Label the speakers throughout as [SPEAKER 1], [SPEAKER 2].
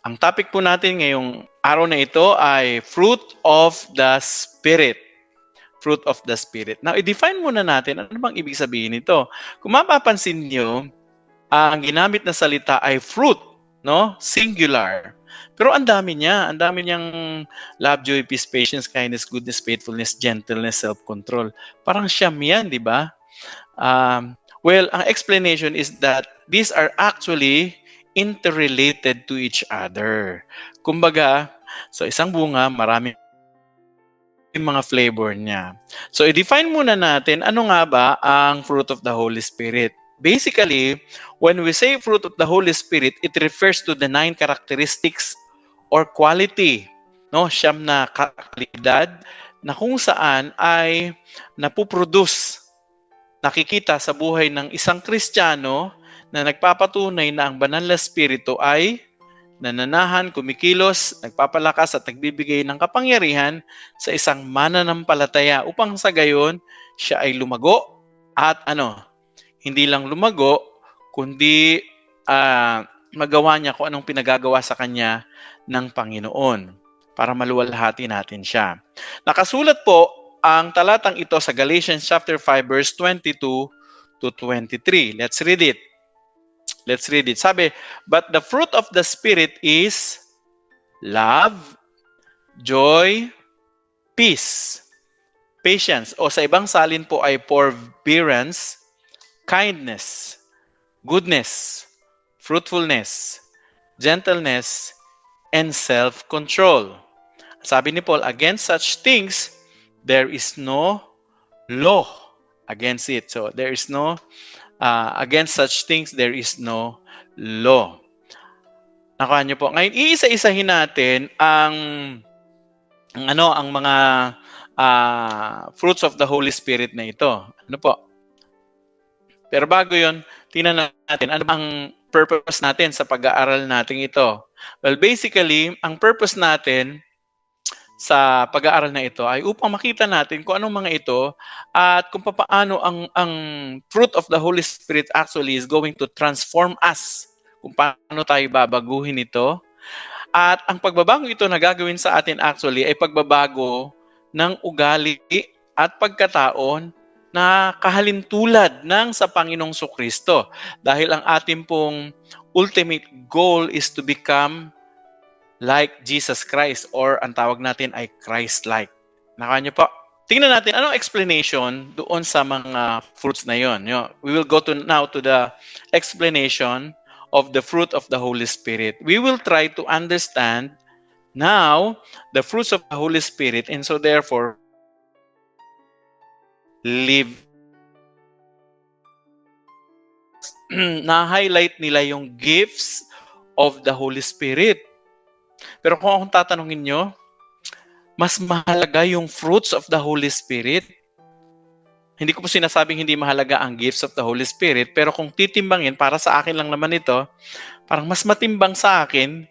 [SPEAKER 1] Ang topic po natin ngayong araw na ito ay fruit of the Spirit. Fruit of the Spirit. Now, i-define muna natin ano bang ibig sabihin nito. Kung mapapansin niyo, ang ginamit na salita ay fruit, no? Singular. Pero ang dami niya. Ang dami niyang love, joy, peace, patience, kindness, goodness, faithfulness, gentleness, self-control. Parang siyam yan, di ba? Well, ang explanation is that these are actually interrelated to each other. Kumbaga, so isang bunga, marami yung mga flavor niya. So, i-define muna natin ano nga ba ang fruit of the Holy Spirit. Basically, when we say fruit of the Holy Spirit, it refers to the 9 characteristics or quality, no? Siyam na kalidad na kung saan ay napuproduce, nakikita sa buhay ng isang Kristiyano na nagpapatunay na ang banal na Espiritu ay nananahan, kumikilos, nagpapalakas at nagbibigay ng kapangyarihan sa isang mananampalataya upang sa gayon siya ay lumago at hindi lang lumago, kundi magawa niya kung anong pinagagawa sa kanya ng Panginoon para maluwalhati natin siya. Nakasulat po ang talatang ito sa Galatians chapter 5 verse 22 to 23. Let's read it. Sabi, but the fruit of the Spirit is love, joy, peace, patience, o sa ibang salin po ay forbearance, kindness, goodness, fruitfulness, gentleness, and self-control. Sabi ni Paul, against such things, there is no law against it. So, there is no against such things, there is no law. Nakuha niyo po. Ngayon, iisa-isahin natin ang mga fruits of the Holy Spirit na ito. Ano po? Pero bago yon, tingnan natin ano ang purpose natin sa pag-aaral natin ito. Well, basically, ang purpose natin sa pag-aaral na ito ay upang makita natin kung anong mga ito at kung paano ang fruit of the Holy Spirit actually is going to transform us. Kung paano tayo babaguhin ito. At ang pagbabago ito na gagawin sa atin actually ay pagbabago ng ugali at pagkataon na kahalintulad ng sa Panginoong Sukristo. Dahil ang ating pong ultimate goal is to become like Jesus Christ, or ang tawag natin ay Christ-like. Nakuha niyo po? Tingnan natin anong explanation doon sa mga fruits na yon. We will go now to the explanation of the fruit of the Holy Spirit. We will try to understand now the fruits of the Holy Spirit, and so therefore live. Na-highlight nila yung gifts of the Holy Spirit. Pero kung akong tatanungin nyo, mas mahalaga yung fruits of the Holy Spirit. Hindi ko po sinasabing hindi mahalaga ang gifts of the Holy Spirit, pero kung titimbangin, para sa akin lang naman ito, parang mas matimbang sa akin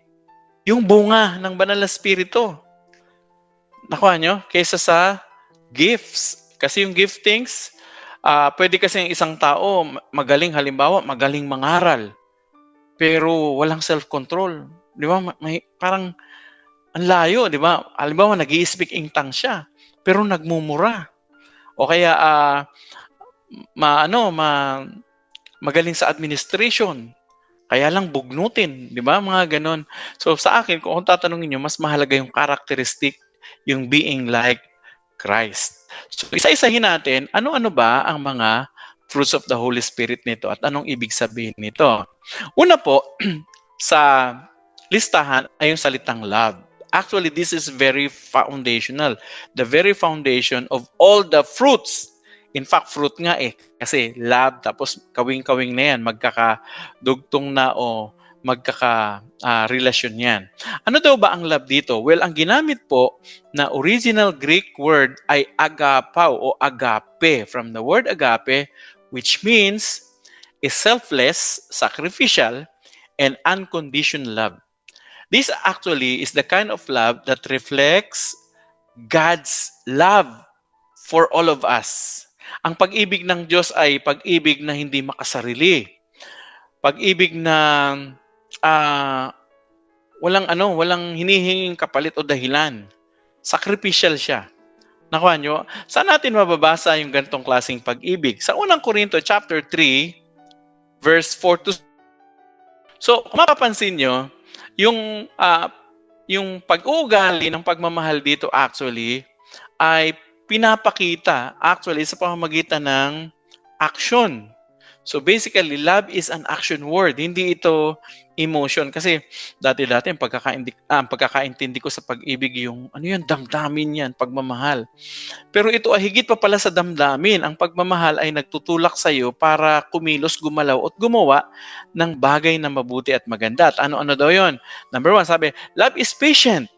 [SPEAKER 1] yung bunga ng banal na Espiritu. Nakuha nyo? Kaysa sa gifts. Kasi yung giftings, pwede kasi yung isang tao magaling, halimbawa, magaling mangaral, pero walang self-control. Di ba? Parang ang layo, di ba? Halimbawa, nag-i-speak in tongues siya, pero nagmumura. O kaya, magaling sa administration, kaya lang bugnutin, di ba? Mga ganon. So, sa akin, kung tatanungin nyo, mas mahalaga yung characteristic, yung being like Christ. So, isa-isahin natin, ano-ano ba ang mga fruits of the Holy Spirit nito at anong ibig sabihin nito? Una po, sa listahan ay yung salitang love. Actually, this is very foundational. The very foundation of all the fruits. In fact, fruit nga kasi love, tapos kawing-kawing na yan, magkakadugtong na o magkaka-relasyon yan. Ano daw ba ang love dito? Well, ang ginamit po na original Greek word ay agapao o agape, from the word agape, which means is selfless, sacrificial, and unconditional love. This actually is the kind of love that reflects God's love for all of us. Ang pag-ibig ng Diyos ay pag-ibig na hindi makasarili. Pag-ibig na walang hinihinging kapalit o dahilan. Sacrificial siya. Nakuha nyo? Saan natin mababasa yung ganitong klaseng pag-ibig? Sa unang Korinto chapter 3, verse 4 to. So, kung mapapansin nyo, yung yung pag-uugali ng pagmamahal dito actually ay pinapakita actually sa pamamagitan ng action. So basically, love is an action word. Hindi ito emotion. Kasi dati-dati ang pagkakaintindi ko sa pag-ibig yung ano yan, damdamin yan, pagmamahal. Pero ito ay higit pa pala sa damdamin. Ang pagmamahal ay nagtutulak sa iyo para kumilos, gumalaw at gumawa ng bagay na mabuti at maganda. At ano-ano daw yon? Number 1, sabi, love is patient.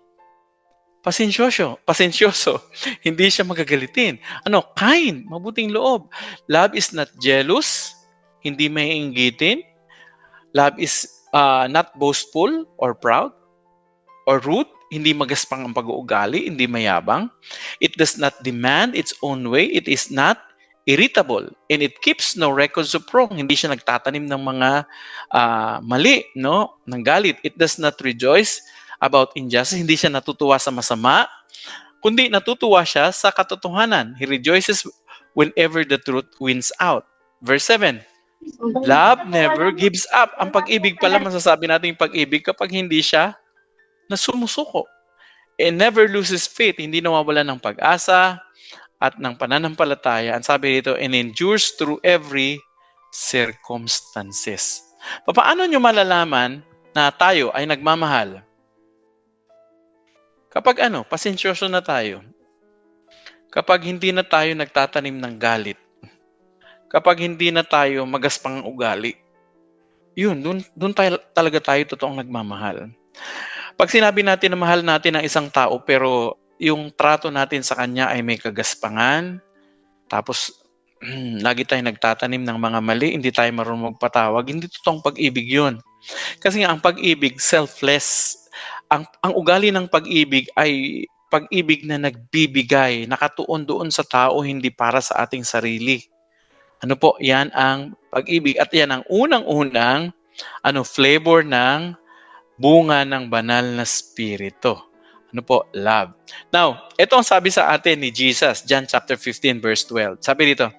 [SPEAKER 1] Pasensyoso. Hindi siya magagalitin. Kind, mabuting loob. Love is not jealous, hindi maiinggitin. Love is not boastful or proud or rude, hindi magaspang ang pag-uugali, hindi mayabang. It does not demand its own way. It is not irritable. And it keeps no records of wrong. Hindi siya nagtatanim ng mga mali, no? Ng galit. It does not rejoice about injustice. Hindi siya natutuwa sa masama, kundi natutuwa siya sa katotohanan. He rejoices whenever the truth wins out. Verse 7, love never gives up. Ang pag-ibig pala, masasabi natin yung pag-ibig kapag hindi siya na sumusuko. It never loses faith. Hindi nawawala ng pag-asa at ng pananampalataya. Ang sabi dito, and endures through every circumstances. Paano nyo malalaman na tayo ay nagmamahal? Kapag pasensyoso na tayo. Kapag hindi na tayo nagtatanim ng galit. Kapag hindi na tayo magaspang ugali. Yun, dun talaga tayo totoong nagmamahal. Pag sinabi natin na mahal natin ang isang tao pero yung trato natin sa kanya ay may kagaspangan, tapos lagi tayong nagtatanim ng mga mali, hindi tayo marunong magpatawag, hindi totoong pag-ibig yun. Kasi nga ang pag-ibig, selfless. Ang ugali ng pag-ibig ay pag-ibig na nagbibigay, nakatuon doon sa tao, hindi para sa ating sarili. Yan ang pag-ibig at yan ang unang-unang flavor ng bunga ng banal na spirito. Love. Now, ito ang sabi sa atin ni Jesus, John chapter 15 verse 12. Sabi dito,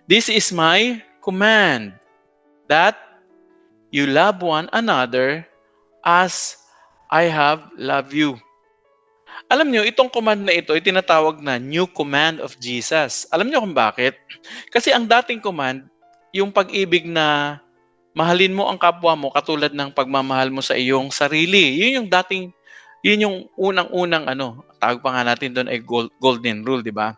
[SPEAKER 1] this is my command, that you love one another as I have loved you. Alam nyo, itong command na ito, itinatawag na new command of Jesus. Alam nyo kung bakit? Kasi ang dating command, yung pag-ibig na mahalin mo ang kapwa mo katulad ng pagmamahal mo sa iyong sarili. Yun yung unang-unang tawag pa nga natin doon ay golden rule, di ba?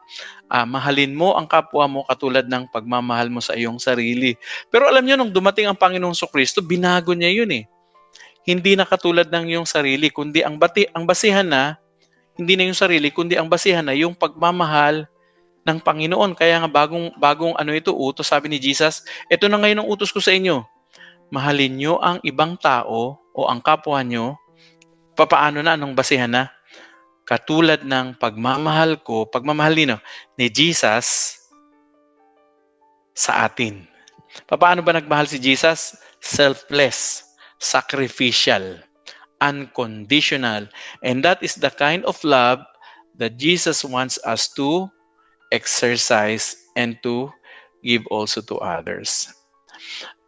[SPEAKER 1] Mahalin mo ang kapwa mo katulad ng pagmamahal mo sa iyong sarili. Pero alam nyo, nung dumating ang Panginoong Kristo, binago niya yun eh. Hindi na katulad ng iyong sarili, kundi ang basihan na, hindi na yung sarili, kundi ang basihan na yung pagmamahal ng Panginoon. Kaya nga bagong utos, sabi ni Jesus, ito na ngayon ang utos ko sa inyo. Mahalin nyo ang ibang tao o ang kapwa nyo. Papaano na? Anong basihan na? Katulad ng pagmamahal ni Jesus sa atin. Paano ba nagmahal si Jesus? Selfless, sacrificial, unconditional. And that is the kind of love that Jesus wants us to exercise and to give also to others.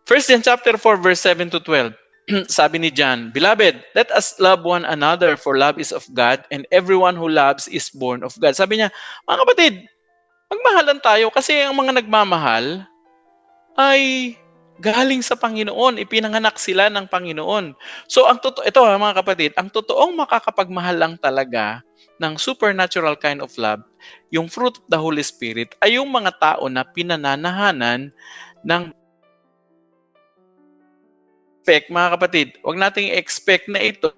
[SPEAKER 1] 1 John chapter 4 verse 7 to 12. Sabi ni John, Beloved, let us love one another, for love is of God, and everyone who loves is born of God. Sabi niya, mga kapatid, magmahalan tayo kasi ang mga nagmamahal ay galing sa Panginoon, ipinanganak sila ng Panginoon. So ito mga kapatid, ang totoong makakapagmahal lang talaga ng supernatural kind of love, yung fruit of the Holy Spirit, ay yung mga tao na pinananahanan ng mga kapatid. Huwag nating expect na ito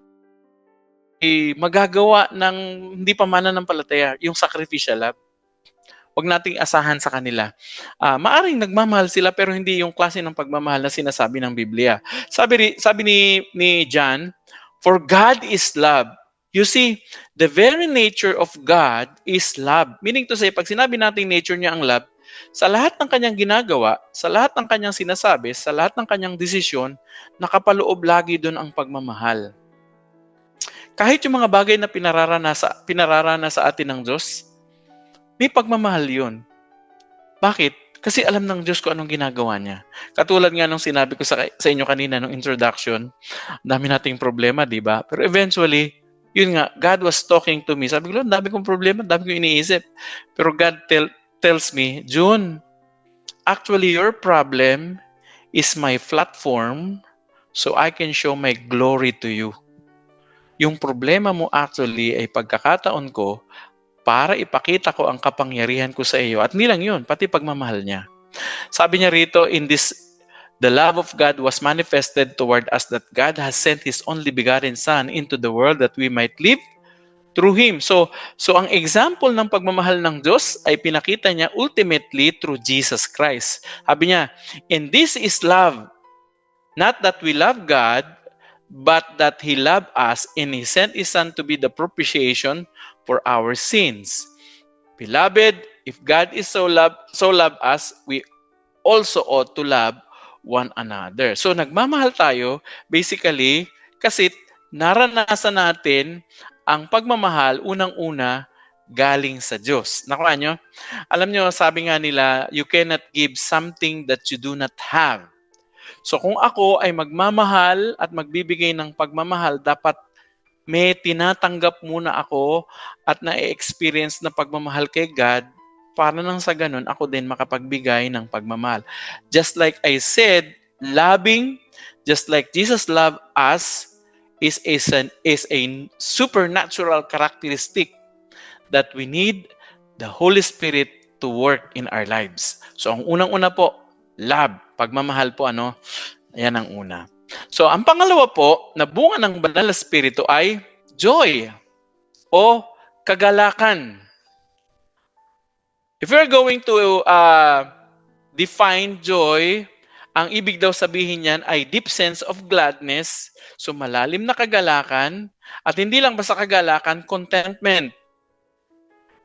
[SPEAKER 1] magagawa ng hindi pa mananampalataya, yung sacrificial love. Huwag nating asahan sa kanila. Maaring nagmamahal sila pero hindi yung klase ng pagmamahal na sinasabi ng Biblia. Sabi ni John, for God is love. You see, the very nature of God is love. Meaning to say, pag sinabi natin nature niya ang love, sa lahat ng kanyang ginagawa, sa lahat ng kanyang sinasabi, sa lahat ng kanyang desisyon, nakapaloob lagi doon ang pagmamahal. Kahit yung mga bagay na pinararana sa atin ng Diyos, may pagmamahal yun. Bakit? Kasi alam ng Diyos kung anong ginagawa niya. Katulad nga nung sinabi ko sa inyo kanina nung introduction, dami nating problema, di ba? Pero eventually, yun nga, God was talking to me. Sabi ko, Lord, dami kong problema, dami kong iniisip. Pero God tells me, June, actually your problem is my platform so I can show my glory to you. Yung problema mo actually ay pagkakataon ko para ipakita ko ang kapangyarihan ko sa iyo. At hindi lang yun, pati pagmamahal niya. Sabi niya rito, the love of God was manifested toward us that God has sent His only begotten Son into the world that we might live through Him. So ang example ng pagmamahal ng Diyos ay pinakita niya ultimately through Jesus Christ. Sabi niya, and this is love, not that we love God, but that He loved us and He sent His Son to be the propitiation for our sins. Beloved, if God is so love us, we also ought to love one another. So nagmamahal tayo basically kasi naranasan natin ang pagmamahal unang-una galing sa Diyos. Nakuha nyo? Alam nyo, sabi nga nila, you cannot give something that you do not have. So kung ako ay magmamahal at magbibigay ng pagmamahal, dapat may tinatanggap muna ako at na-experience na pagmamahal kay God para nang sa ganun ako din makapagbigay ng pagmamahal. Just like I said, loving, just like Jesus loved us, is a supernatural characteristic that we need the Holy Spirit to work in our lives. So ang unang-una po, love, pagmamahal po ayan ang una. So, ang pangalawa po, na bunga ng banal na espiritu ay joy o kagalakan. If we're going to define joy, ang ibig daw sabihin niyan ay deep sense of gladness, so malalim na kagalakan, at hindi lang basta kagalakan, contentment.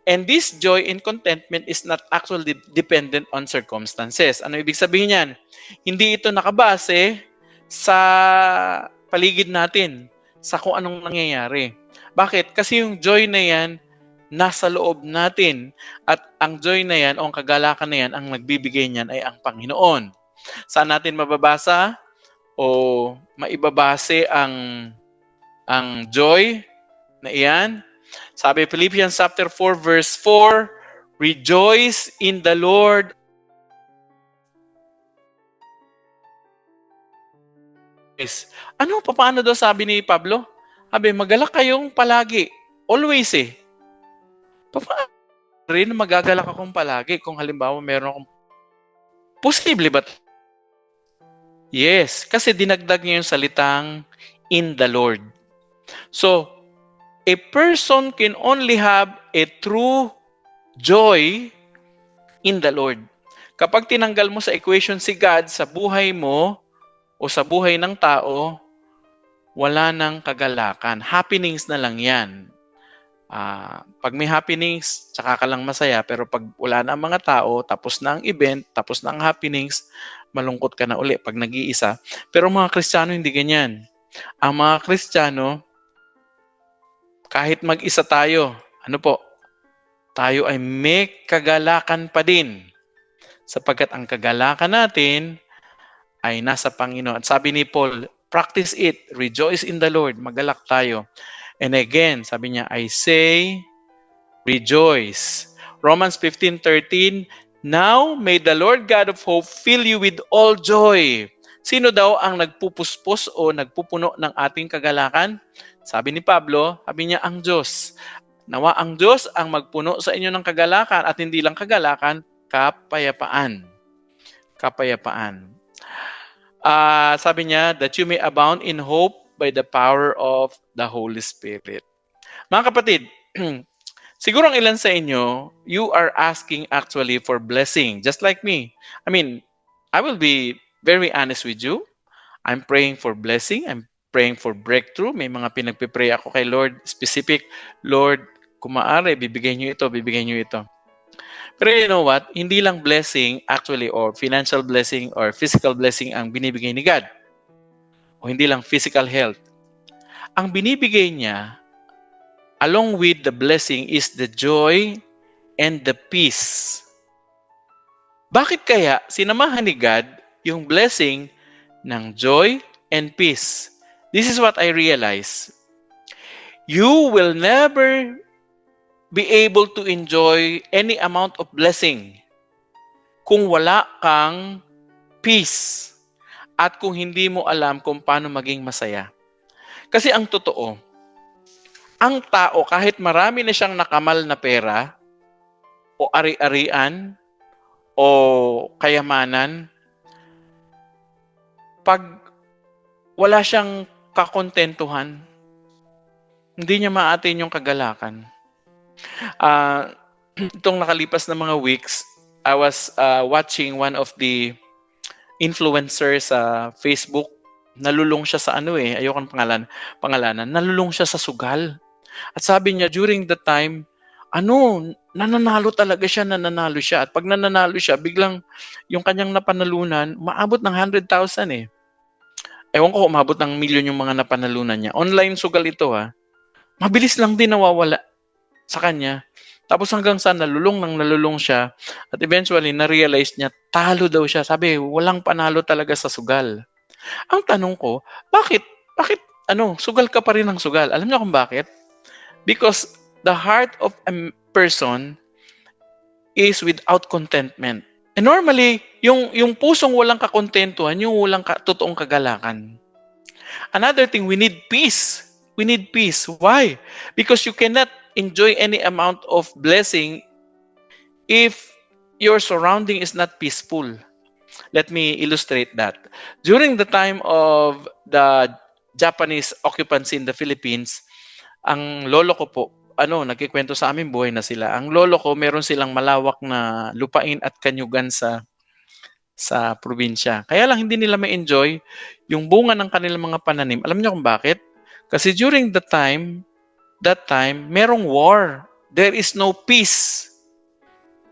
[SPEAKER 1] And this joy and contentment is not actually dependent on circumstances. Ano ibig sabihin niyan? Hindi ito nakabase sa paligid natin, sa kung anong nangyayari. Bakit? Kasi yung joy na yan, nasa loob natin. At ang joy na yan, o ang kagalakan na yan, ang nagbibigay niyan ay ang Panginoon. Saan natin mababasa o maibabase ang joy na iyan? Sabi Philippians chapter 4 verse 4, rejoice in the Lord. Paano daw sabi ni Pablo? Sabi, magalak kayong palagi. Always Paano rin magagalak akong palagi kung halimbawa meron akong posible ba? Yes, kasi dinagdag niya yung salitang in the Lord. So, a person can only have a true joy in the Lord. Kapag tinanggal mo sa equation si God sa buhay mo o sa buhay ng tao, wala nang kagalakan. Happenings na lang yan. Pag may happenings, tsaka ka lang masaya. Pero pag wala na ang mga tao, tapos na ang event, tapos na ang happenings, malungkot ka na uli pag nag-iisa. Pero mga Kristiyano, hindi ganyan. Ang mga Kristiyano, kahit mag-isa tayo, tayo ay may kagalakan pa din. Sapagkat ang kagalakan natin ay nasa Panginoon. At sabi ni Paul, practice it, rejoice in the Lord, magalak tayo. And again, sabi niya, I say, rejoice. Romans 15:13, now may the Lord God of hope fill you with all joy. Sino daw ang nagpupuspos o nagpupuno ng ating kagalakan? Sabi ni Pablo, sabi niya, ang Diyos. Nawa ang Diyos ang magpuno sa inyo ng kagalakan at hindi lang kagalakan, kapayapaan. Kapayapaan. Sabi niya, that you may abound in hope by the power of the Holy Spirit. Mga kapatid, siguro ang ilan sa inyo, you are asking actually for blessing, just like me. I mean, I will be very honest with you. I'm praying for blessing. I'm praying for breakthrough. May mga pinagpipray ako kay Lord, specific, Lord, kung maaari, bibigyan niyo ito, bibigyan niyo ito. Pero you know what? Hindi lang blessing actually or financial blessing or physical blessing ang binibigay ni God. O hindi lang physical health. Ang binibigay niya along with the blessing is the joy and the peace. Bakit kaya sinamahan ni God yung blessing ng joy and peace? This is what I realize. You will never be able to enjoy any amount of blessing kung wala kang peace at kung hindi mo alam kung paano maging masaya. Kasi ang totoo, ang tao kahit marami na siyang nakamal na pera o ari-arian o kayamanan, pag wala siyang kakontentuhan, hindi niya maatin yung kagalakan. Itong nakalipas na mga weeks, I was watching one of the influencers sa Facebook. Nalulung siya sa ayokong pangalanan, nalulung siya sa sugal. At sabi niya, during the time, nananalo talaga siya, nananalo siya. At pag nananalo siya, biglang yung kanyang napanalunan, maabot ng 100,000 eh. Ewan ko, umabot ng milyon yung mga napanalunan niya. Online sugal ito ha. Mabilis lang din nawawala sa kanya. Tapos hanggang sa nalulung siya. At eventually, na-realize niya, talo daw siya. Sabi, walang panalo talaga sa sugal. Ang tanong ko, bakit sugal ka pa rin ng sugal? Alam niyo kung bakit? Because the heart of a person is without contentment. And normally, yung pusong walang kakontentuhan, yung walang totoong kagalakan. Another thing, we need peace. We need peace. Why? Because you cannot enjoy any amount of blessing if your surrounding is not peaceful. Let me illustrate that. During the time of the Japanese occupancy in the Philippines, ang lolo ko po, nagkikwento sa amin, buhay na sila. Ang lolo ko, meron silang malawak na lupain at kanyugan sa probinsya. Kaya lang hindi nila ma-enjoy yung bunga ng kanilang mga pananim. Alam niyo kung bakit? Kasi during that time, merong war. There is no peace.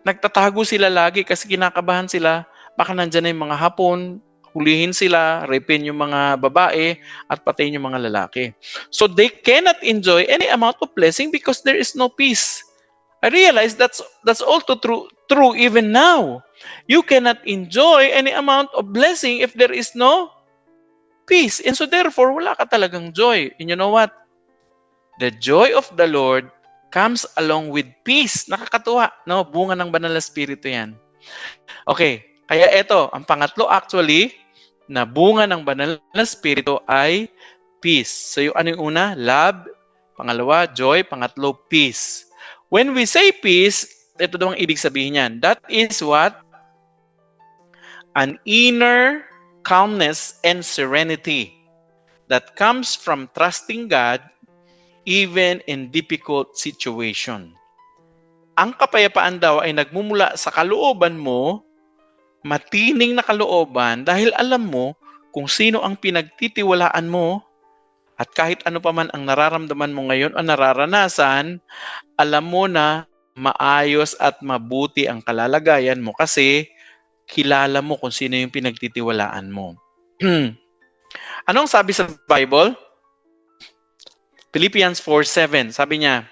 [SPEAKER 1] Nagtatago sila lagi kasi kinakabahan sila. Baka nandyan na yung mga Hapon, hulihin sila, rapin yung mga babae, at patayin yung mga lalaki. So they cannot enjoy any amount of blessing because there is no peace. I realize that's also true even now. You cannot enjoy any amount of blessing if there is no peace. And so therefore, wala ka talagang joy. And you know what? The joy of the Lord comes along with peace. Nakakatuwa, no? Bunga ng banal na espiritu yan. Okay, kaya ito, ang pangatlo actually, na bunga ng banal na espiritu ay peace. So yung una? Love. Pangalawa, joy. Pangatlo, peace. When we say peace, ito daw ang ibig sabihin niyan. That is what? An inner calmness and serenity that comes from trusting God even in difficult situation. Ang kapayapaan daw ay nagmumula sa kalooban mo, matining na kalooban, dahil alam mo kung sino ang pinagtitiwalaan mo, at kahit ano pa man ang nararamdaman mo ngayon o nararanasan, alam mo na maayos at mabuti ang kalalagayan mo kasi kilala mo kung sino yung pinagtitiwalaan mo. Anong sabi sa Bible? Philippians 4:7, sabi niya,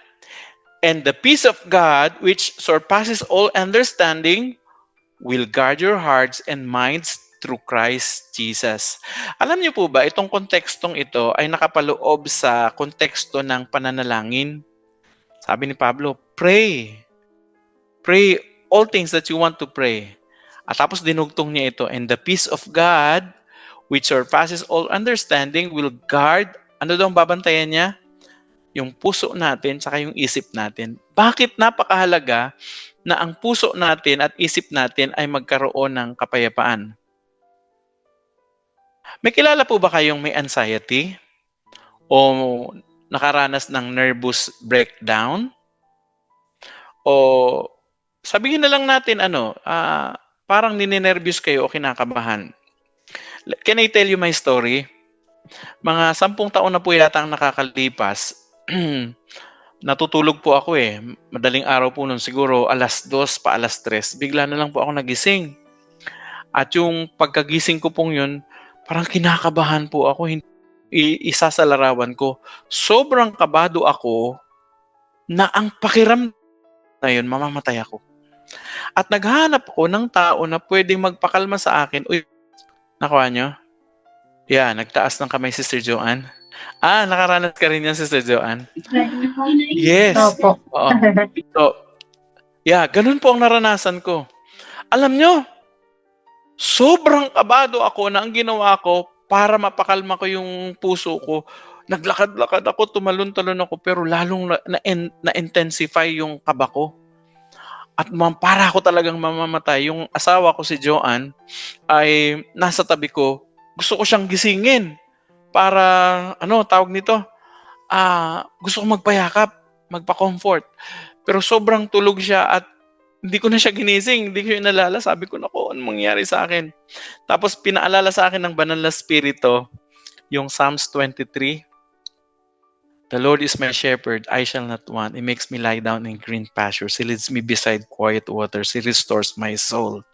[SPEAKER 1] "And the peace of God, which surpasses all understanding, will guard your hearts and minds through Christ Jesus." Alam niyo po ba, itong kontekstong ito ay nakapaloob sa konteksto ng pananalangin. Sabi ni Pablo, pray. Pray all things that you want to pray. At tapos dinugtong niya ito, "And the peace of God, which surpasses all understanding, will guard," ano daw ang babantayan niya? Yung puso natin saka yung isip natin. Bakit napakahalaga na ang puso natin at isip natin ay magkaroon ng kapayapaan? May kilala po ba kayong may anxiety o nakaranas ng nervous breakdown? O sabihin na lang natin parang ninenervyos kayo o kinakabahan. Can I tell you my story? Mga 10 taon na po yata ang nakakalipas. Natutulog po ako Madaling araw po nun, siguro 2:00 pa 3:00. Bigla na lang po ako nagising. At yung pagkagising ko pong yun, parang kinakabahan po ako. Isa sa larawan ko. Sobrang kabado ako na ang pakiramdam na yun, mamamatay ako. At naghahanap ako ng tao na pwedeng magpakalma sa akin. Uy, nakuha nyo? Yeah, nagtaas ng kamay si Sister Joanne. Nakaranas ka rin yan, Sister Joanne? Yes.
[SPEAKER 2] Opo.
[SPEAKER 1] Oo. So, yeah, ganun po ang naranasan ko. Alam nyo, sobrang kabado ako na ang ginawa ko para mapakalma ko yung puso ko. Naglakad-lakad ako, tumalon-talon ako, pero lalong na-intensify yung kaba ko. At para ako talagang mamamatay. Yung asawa ko si Joanne ay nasa tabi ko. Gusto ko siyang gisingin para, tawag nito? Gusto ko magpayakap, magpa-comfort. Pero sobrang tulog siya at hindi ko na siya ginising, hindi ko siya nalala. Sabi ko, naku, anong mangyari sa akin? Tapos pinaalala sa akin ng banal na spirito, yung Psalms 23. The Lord is my shepherd, I shall not want. He makes me lie down in green pastures. He leads me beside quiet waters. He restores my soul.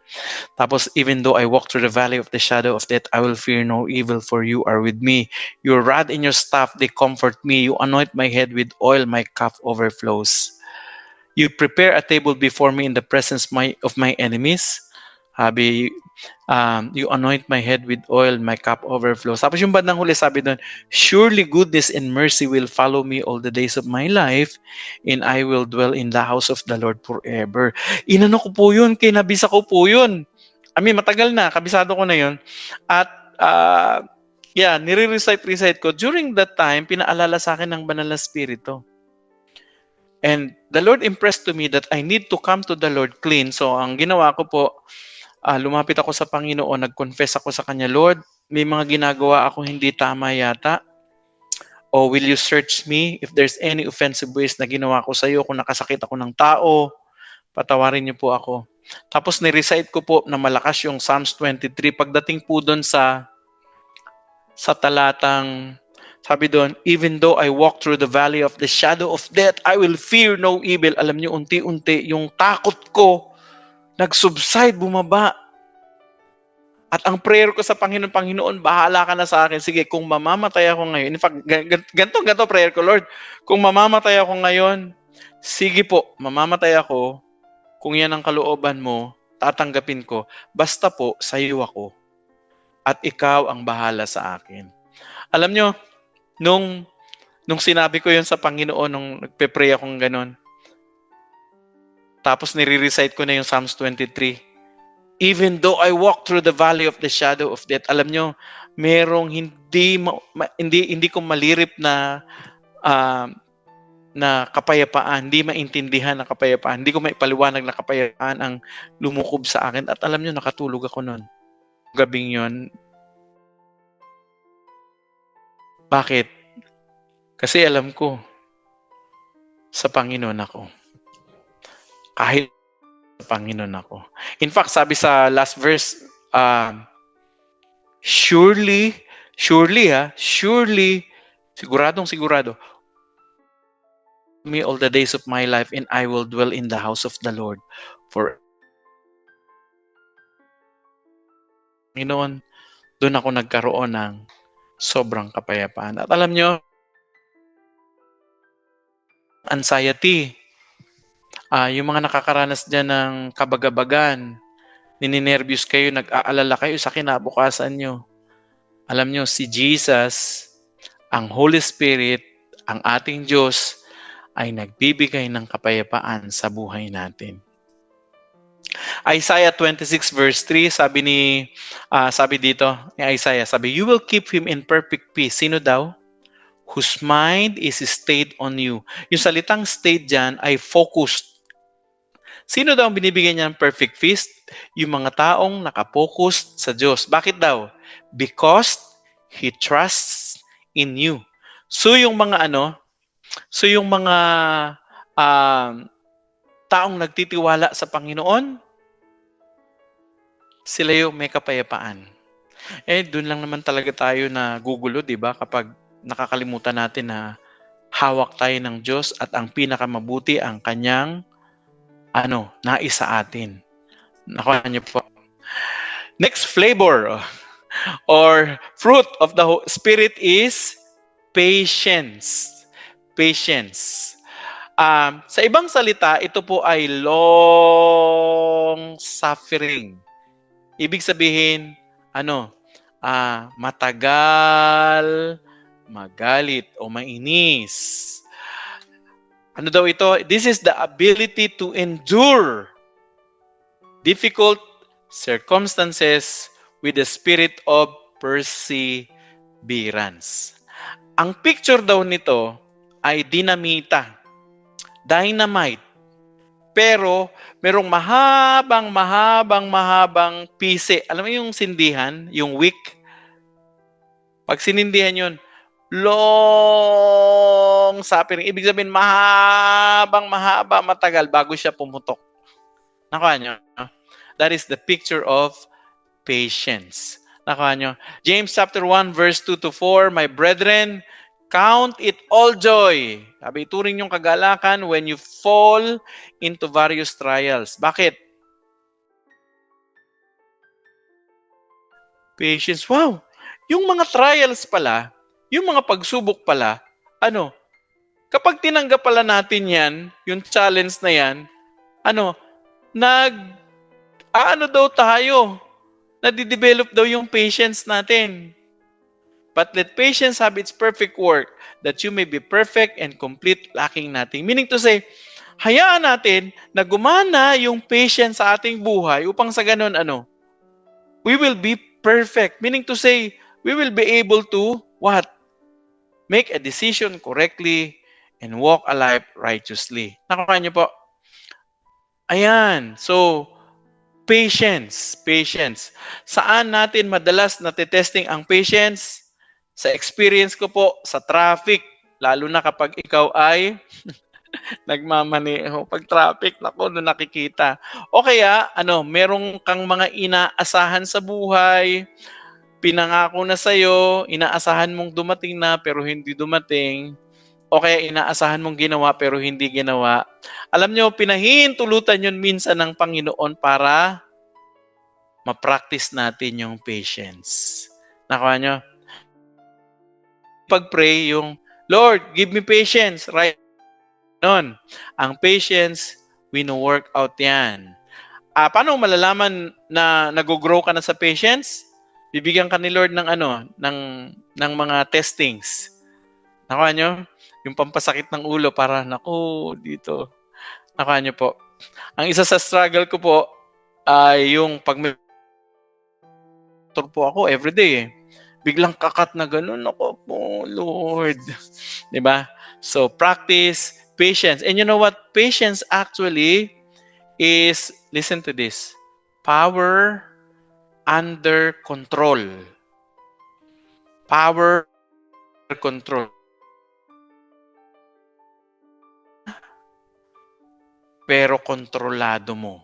[SPEAKER 1] Tapos, even though I walk through the valley of the shadow of death, I will fear no evil, for you are with me. Your rod and your staff, they comfort me. You anoint my head with oil, my cup overflows. You prepare a table before me in the presence of my enemies. You anoint my head with oil, my cup overflows. Tapos yung bandang huli, sabi doon, surely goodness and mercy will follow me all the days of my life, and I will dwell in the house of the Lord forever. Inano ko po yun, kinabisa ko po yun. Matagal na, kabisado ko na yun. At, nire-recite ko. During that time, pinaalala sa akin ng banal na spirito. And the Lord impressed to me that I need to come to the Lord clean. So, ang ginawa ko po, lumapit ako sa Panginoon, nag-confess ako sa Kanya, Lord, may mga ginagawa ako hindi tama yata. O will you search me if there's any offensive ways na ginawa ko sa iyo, kung nakasakit ako ng tao, patawarin niyo po ako. Tapos ni-recite ko po na malakas yung Psalms 23. Pagdating po doon sa talatang, sabi doon, even though I walk through the valley of the shadow of death, I will fear no evil. Alam niyo, unti-unti, yung takot ko, nag-subside, bumaba. At ang prayer ko sa Panginoon, Panginoon, bahala ka na sa akin. Sige, kung mamamatay ako ngayon, in fact, ganito prayer ko, Lord, kung mamamatay ako ngayon, sige po, mamamatay ako, kung yan ang kalooban mo, tatanggapin ko. Basta po, sa iyo ako. At ikaw ang bahala sa akin. Alam nyo, nung sinabi ko yun sa Panginoon, nung nagpe-pray akong ganun, tapos nire-recite ko na yung Psalms 23, even though I walk through the valley of the shadow of death, alam nyo, merong hindi ko malirip na kapayapaan, hindi maintindihan na kapayapaan, hindi ko maipaliwanag na kapayapaan ang lumukob sa akin. At alam nyo, nakatulog ako nun. Gabing yun. Bakit? Kasi alam ko, sa Panginoon ako. Kahit sa Panginoon ako. In fact, sabi sa last verse, surely, sigurado, me all the days of my life, and I will dwell in the house of the Lord for Panginoon. Doon ako nagkaroon ng sobrang kapayapaan. At alam nyo, anxiety, yung mga nakakaranas dyan ng kabagabagan, nininervyos kayo, nag-aalala kayo sa kinabukasan nyo. Alam nyo, si Jesus, ang Holy Spirit, ang ating Diyos, ay nagbibigay ng kapayapaan sa buhay natin. Isaiah 26 verse 3, sabi dito ni Isaiah, sabi, you will keep him in perfect peace. Sino daw? Whose mind is stayed on you. Yung salitang stayed dyan ay focused. Sino daw ang binibigyan niya ng perfect peace? Yung mga taong nakapokus sa Diyos. Bakit daw? Because He trusts in you. So yung mga taong nagtitiwala sa Panginoon, sila yung may kapayapaan. Doon lang naman talaga tayo na gugulo, di ba? Kapag nakakalimutan natin na hawak tayo ng Diyos at ang pinakamabuti ang kanyang nais sa atin. Nakuha niyo po. Next flavor or fruit of the Spirit is patience. Patience. Sa ibang salita, ito po ay long suffering. Ibig sabihin, matagal magalit o mainis. Ano daw ito? This is the ability to endure difficult circumstances with the spirit of perseverance. Ang picture daw nito ay dinamita, dynamite. Pero merong mahabang pise. Alam mo yung sindihan, yung wick? Pag sinindihan yun, long suffering. Ibig sabihin, mahaba, matagal bago siya pumutok. Nakuha nyo? That is the picture of patience. Nakuha nyo? James chapter 1 verse 2 to 4, my brethren, count it all joy. Sabi, ituring yung kagalakan when you fall into various trials. Bakit? Patience. Wow! Yung mga trials pala, yung mga pagsubok pala, kapag tinanggap pala natin yan, yung challenge na yan, daw tayo, nadidevelop daw yung patience natin. But let patience have its perfect work, that you may be perfect and complete, lacking nothing. Meaning to say, hayaan natin na gumana yung patience sa ating buhay upang sa ganun, we will be perfect. Meaning to say, we will be able to, what? Make a decision correctly and walk a life righteously. Nakuha niyo po? Ayan. So, patience. Saan natin madalas natetesting ang patience? Sa experience ko po, sa traffic. Lalo na kapag ikaw ay nagmamaneho. Pag traffic, doon nakikita. O kaya, merong kang mga inaasahan sa buhay, pinangako na sa'yo, inaasahan mong dumating na pero hindi dumating. O kaya inaasahan mong ginawa pero hindi ginawa. Alam nyo, pinahihintulutan yun minsan ng Panginoon para ma-practice natin yung patience. Nakuha nyo? Pag-pray yung, Lord, give me patience. Right? Nun. Ang patience, wino-work out yan. Paano malalaman na nag-grow ka na sa patience? Bibigyan ka ni Lord ng ng mga testings. Nakuha nyo? Yung pampasakit ng ulo para, dito. Nakuha nyo po. Ang isa sa struggle ko po ay yung pag may po ako everyday biglang kakat na ganun. Ako po, Lord. Diba? So, practice patience. And you know what? Patience actually is, listen to this, power under control. Power under control. Pero kontrolado mo.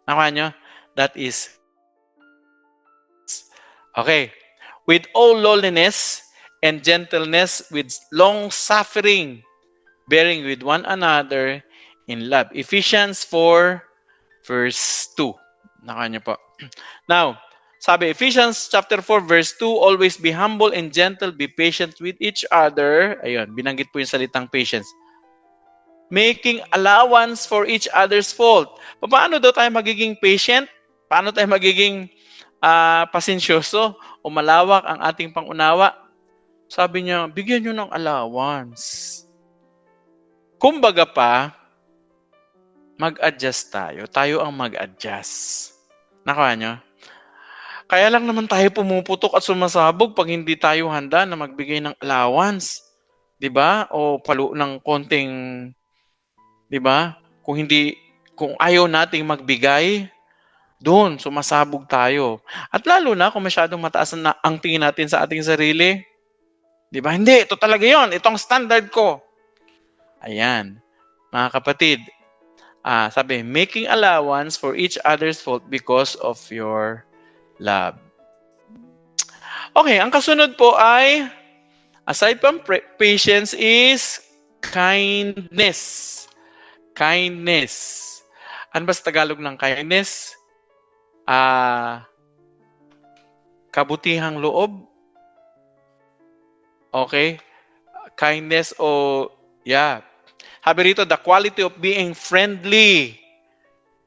[SPEAKER 1] Nakuha nyo? That is, okay. With all lowliness and gentleness, with long suffering, bearing with one another in love. Ephesians 4, verse 2. Nakuha nyo po. Now, sabi, Ephesians chapter 4, verse 2, always be humble and gentle, be patient with each other. Ayun, binanggit po yung salitang patience. Making allowance for each other's fault. Paano daw tayo magiging patient? Paano tayo magiging pasensyoso o malawak ang ating pangunawa? Sabi niya, bigyan nyo ng allowance. Kumbaga pa, mag-adjust tayo. Tayo ang mag-adjust. Nakuha nyo? Kaya lang naman tayo pumuputok at sumasabog pag hindi tayo handa na magbigay ng allowance. 'Di ba? O palo ng konting, 'di ba? Kung ayaw nating magbigay, doon sumasabog tayo. At lalo na kung masyadong mataas na ang tingin natin sa ating sarili. 'Di ba? Hindi, ito talaga 'yon. Ito ang standard ko. Ayan. Mga kapatid, sabi, making allowance for each other's fault because of your love. Okay, ang kasunod po ay, aside from patience is kindness. Kindness. Ano ba sa Tagalog ng kindness? Kabutihang loob? Okay. Kindness o, Sabi rito, the quality of being friendly,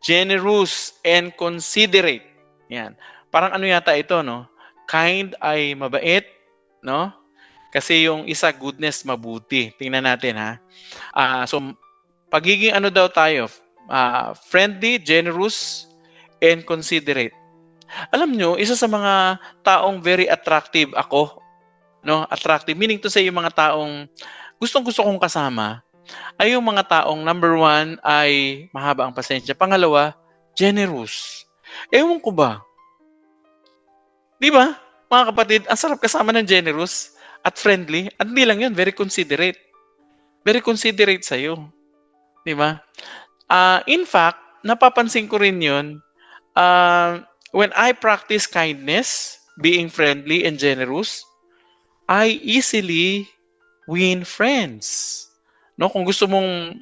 [SPEAKER 1] generous, and considerate. Yan. Parang ano yata ito, no? Kind ay mabait, no? Kasi yung isa, goodness, mabuti. Tingnan natin, ha? So, pagiging ano daw tayo? Friendly, generous, and considerate. Alam nyo, isa sa mga taong very attractive ako, no? Attractive, meaning to say yung mga taong gustong-gusto kong kasama, ay yung mga taong number one ay mahaba ang pasensya. Pangalawa, generous. Ewan ko ba? Di ba? Mga kapatid, ang sarap kasama ng generous at friendly. At hindi lang yun, very considerate. Very considerate sa'yo. Di ba? In fact, napapansin ko rin yun, when I practice kindness, being friendly and generous, I easily win friends. No, kung gusto mong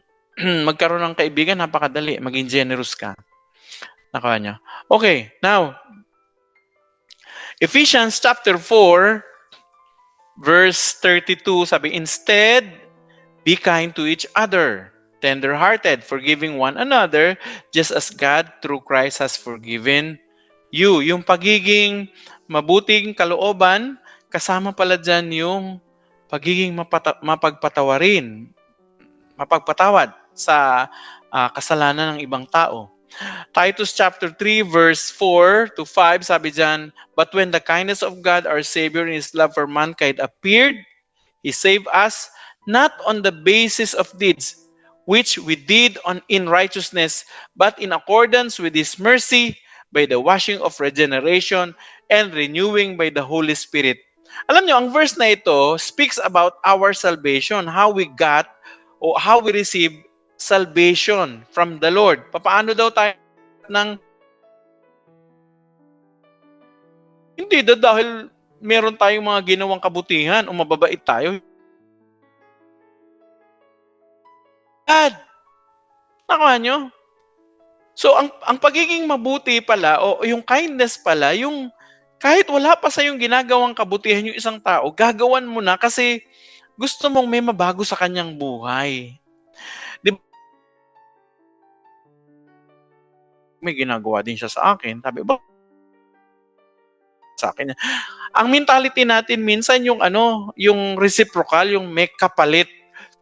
[SPEAKER 1] magkaroon ng kaibigan, napakadali, maging generous ka. Nakuha niyo. Okay, now Ephesians chapter 4 verse 32 sabi, instead be kind to each other, tender-hearted, forgiving one another, just as God through Christ has forgiven you. Yung pagiging mabuting kalooban, kasama pala dyan yung pagiging mapagpatawad sa kasalanan ng ibang tao. Titus chapter 3 verse 4 to 5 sabi dyan, but when the kindness of God our Savior and His love for mankind appeared, He saved us not on the basis of deeds which we did in righteousness, but in accordance with His mercy by the washing of regeneration and renewing by the Holy Spirit. Alam nyo, ang verse na ito speaks about our salvation, how we got o how we receive salvation from the Lord. Paano daw tayo ng hindi dahil meron tayong mga ginawang kabutihan o mababait tayo. God. Nakuha nyo? So, ang pagiging mabuti pala o yung kindness pala, yung kahit wala pa sa yung ginagawang kabutihan yung isang tao, gagawan mo na kasi gusto mong may mabago sa kanyang buhay. Di ba? May ginagawa din siya sa akin. Sabi ba? Sa akin. Ang mentality natin minsan yung yung reciprocal, yung may kapalit.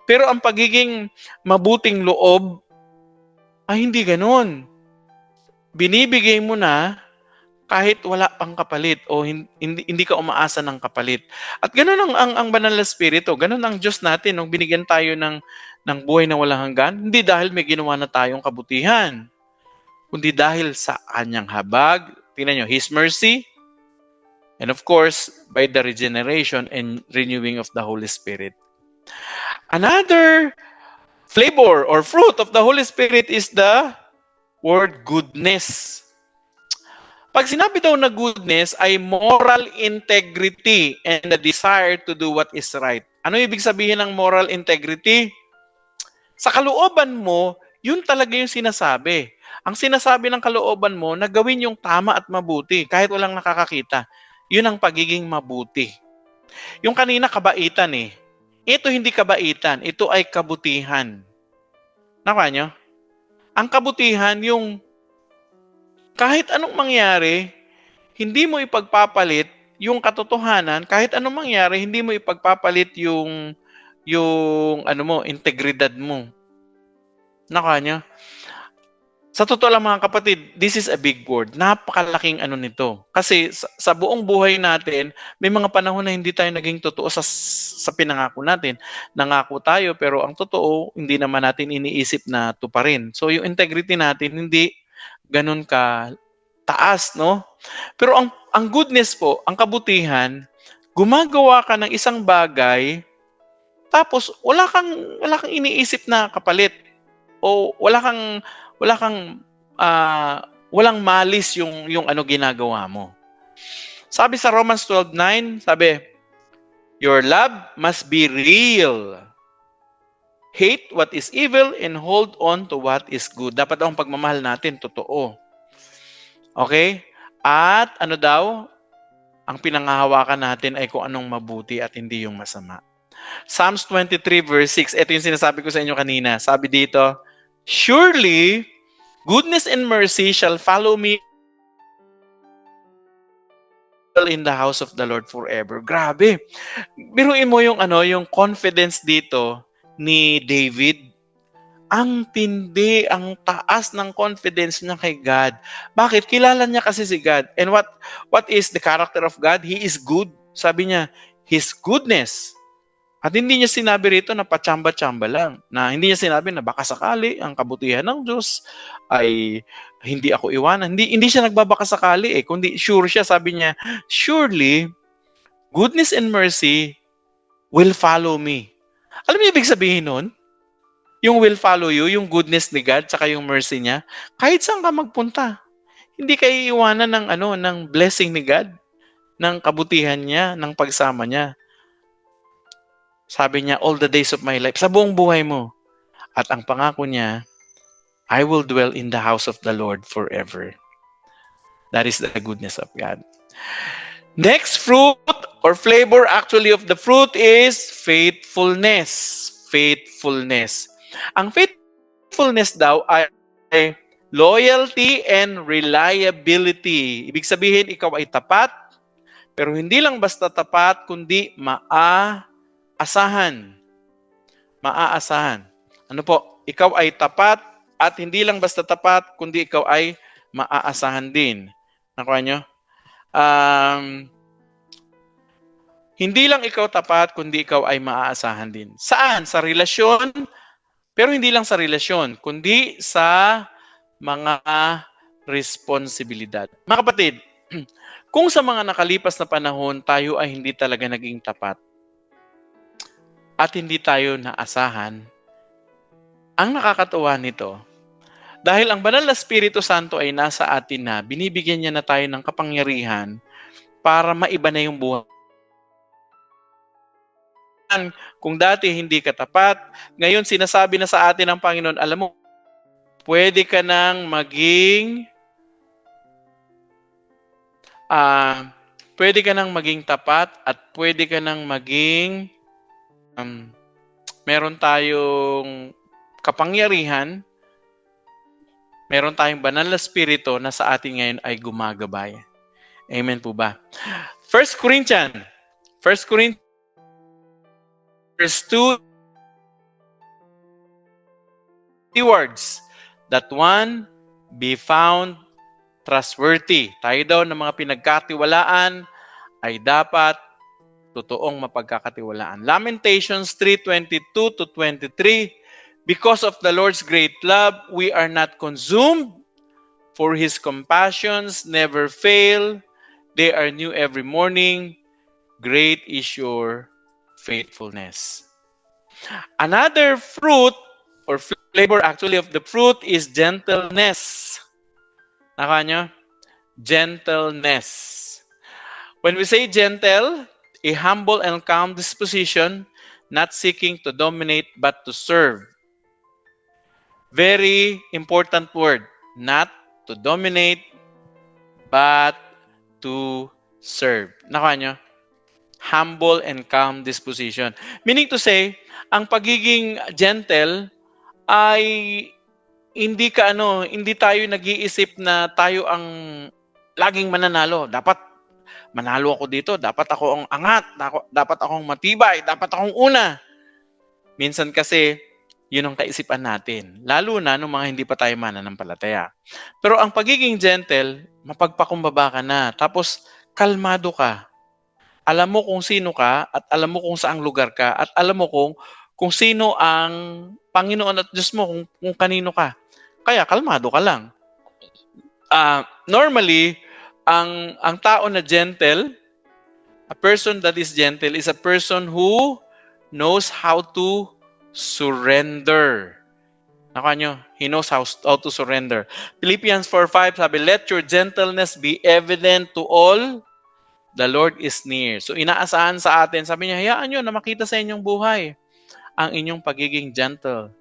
[SPEAKER 1] Pero ang pagiging mabuting loob ay hindi ganoon. Binibigay mo na kahit wala pang kapalit o hindi ka umaasa ng kapalit. At ganoon ang banal na espiritu, ganoon ang Diyos natin nung binigyan tayo ng buhay na walang hanggan, hindi dahil may ginawa na tayong kabutihan, kundi dahil sa kanyang habag, tingnan nyo, His mercy, and of course, by the regeneration and renewing of the Holy Spirit. Another flavor or fruit of the Holy Spirit is the word goodness. Pag sinabi daw na goodness ay moral integrity and the desire to do what is right. Ano ibig sabihin ng moral integrity? Sa kalooban mo, yun talaga yung sinasabi. Ang sinasabi ng kalooban mo na gawin yung tama at mabuti kahit walang nakakakita. Yun ang pagiging mabuti. Yung kanina kabaitan eh. Ito hindi kabaitan, ito ay kabutihan. Nakuha nyo? Ang kabutihan yung kahit anong mangyari, hindi mo ipagpapalit yung katotohanan, kahit anong mangyari, hindi mo ipagpapalit yung integridad mo. Nakuha nyo? Sa totoo lang mga kapatid, this is a big word. Napakalaking nito. Kasi sa buong buhay natin, may mga panahon na hindi tayo naging totoo sa pinangako natin. Nangako tayo, pero ang totoo, hindi naman natin iniisip na tuparin. So yung integrity natin, hindi ganun ka taas, no? Pero ang goodness po, ang kabutihan, gumagawa ka ng isang bagay, tapos wala kang iniisip na kapalit o walang malis yung ginagawa mo. Sabi sa Romans 12:9, sabi, your love must be real. Hate what is evil and hold on to what is good. Dapat ang pagmamahal natin totoo. Okay? At ang pinanghahawakan natin ay kung anong mabuti at hindi yung masama. Psalms 23 verse 6. Ito yung sinasabi ko sa inyo kanina. Sabi dito, surely, goodness and mercy shall follow me in the house of the Lord forever. Grabe. Biruin mo yung yung confidence dito ni David. Ang tindi, ang taas ng confidence niya kay God. Bakit? Kilala niya kasi si God. And what is the character of God? He is good. Sabi niya, His goodness. At hindi niya sinabi rito na patsamba-tsamba lang. Na hindi niya sinabi na baka sakali ang kabutihan ng Diyos ay hindi ako iwanan. Hindi siya nagbabaka sakali kundi sure siya. Sabi niya, surely, goodness and mercy will follow me. Alam niyo ibig sabihin nun? Yung will follow you, yung goodness ni God, tsaka yung mercy niya, kahit saan ka magpunta. Hindi ka iiwanan ng blessing ni God, ng kabutihan niya, ng pagsama niya. Sabi niya, all the days of my life, sa buong buhay mo. At ang pangako niya, I will dwell in the house of the Lord forever. That is the goodness of God. Next fruit or flavor actually of the fruit is faithfulness. Faithfulness. Ang faithfulness daw ay loyalty and reliability. Ibig sabihin, ikaw ay tapat, pero hindi lang basta tapat, kundi maaasahan. Maaasahan. Ano po? Ikaw ay tapat at hindi lang basta tapat, kundi ikaw ay maaasahan din. Nakuha nyo? Hindi lang ikaw tapat, kundi ikaw ay maaasahan din. Saan? Sa relasyon, pero hindi lang sa relasyon, kundi sa mga responsibilidad. Mga kapatid, kung sa mga nakalipas na panahon tayo ay hindi talaga naging tapat at hindi tayo naasahan, ang nakakatuwa nito, dahil ang banal na Espiritu Santo ay nasa atin na, binibigyan niya na tayo ng kapangyarihan para maiba na yung buhay. Kung dati hindi ka tapat, ngayon sinasabi na sa atin ng Panginoon, alam mo, pwede ka nang maging tapat at pwede ka nang maging meron tayong kapangyarihan, meron tayong banal na Espiritu na sa atin ngayon ay gumagabay. Amen po ba? 1 Corinthians verse 2, words, that one be found trustworthy. Tayo daw ng mga pinagkatiwalaan ay dapat totoong mapagkakatiwalaan. Lamentations 3:22-23, because of the Lord's great love, we are not consumed, for His compassions never fail. They are new every morning. Great is your faithfulness. Another fruit or flavor actually of the fruit is gentleness. Nakuha nyo? Gentleness. When we say gentle, a humble and calm disposition, not seeking to dominate but to serve. Very important word. Not to dominate but to serve. Nakuha nyo? Humble and calm disposition. Meaning to say, ang pagiging gentle ay hindi tayo nag-iisip na tayo ang laging mananalo. Dapat manalo ako dito, dapat ako ang angat, dapat akong matibay, dapat akong una. Minsan kasi, yun ang kaisipan natin. Lalo na nung mga hindi pa tayo mananampalataya. Pero ang pagiging gentle, mapagpakumbaba ka na. Tapos, kalmado ka. Alam mo kung sino ka at alam mo kung saang lugar ka at alam mo kung sino ang Panginoon at Diyos mo, kung kanino ka. Kaya kalmado ka lang. Normally, ang tao na gentle, a person that is gentle is a person who knows how to surrender. Nakuha nyo? He knows how to surrender. Philippians 4:5 sabi, let your gentleness be evident to all. The Lord is near. So inaasahan sa atin, sabi niya, hayaan nyo na makita sa inyong buhay ang inyong pagiging gentle.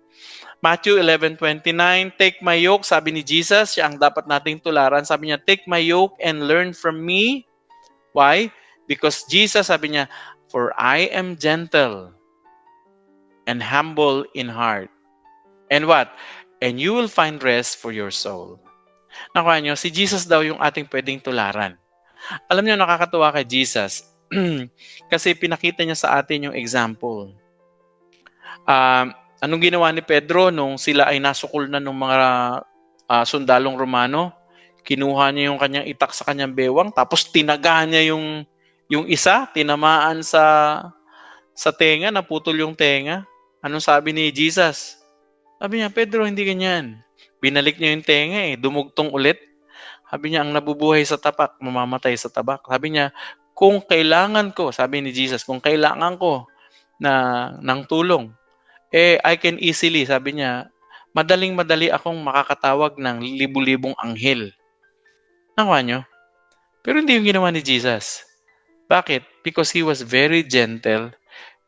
[SPEAKER 1] Matthew 11:29, take my yoke, sabi ni Jesus, siya ang dapat nating tularan. Sabi niya, take my yoke and learn from me. Why? Because Jesus, sabi niya, for I am gentle and humble in heart. And what? And you will find rest for your soul. Nakuha nyo, si Jesus daw yung ating pwedeng tularan. Alam nyo, nakakatuwa kay Jesus. Kasi pinakita niya sa atin yung example. Anong ginawa ni Pedro nung sila ay nasukol na ng mga sundalong Romano? Kinuha niya yung kanyang itak sa kanyang bewang, tapos tinaga niya yung isa, tinamaan sa tenga, naputol yung tenga. Anong sabi ni Jesus? Sabi niya, Pedro, hindi ganyan. Binalik niya yung tenga dumugtong ulit. Sabi niya, ang nabubuhay sa tapak, mamamatay sa tabak. Sabi niya, kung kailangan ko, sabi ni Jesus, kung kailangan ko ng tulong, I can easily, sabi niya, madaling-madali akong makakatawag ng libu-libong anghel. Nakuha niyo? Pero hindi yung ginawa ni Jesus. Bakit? Because he was very gentle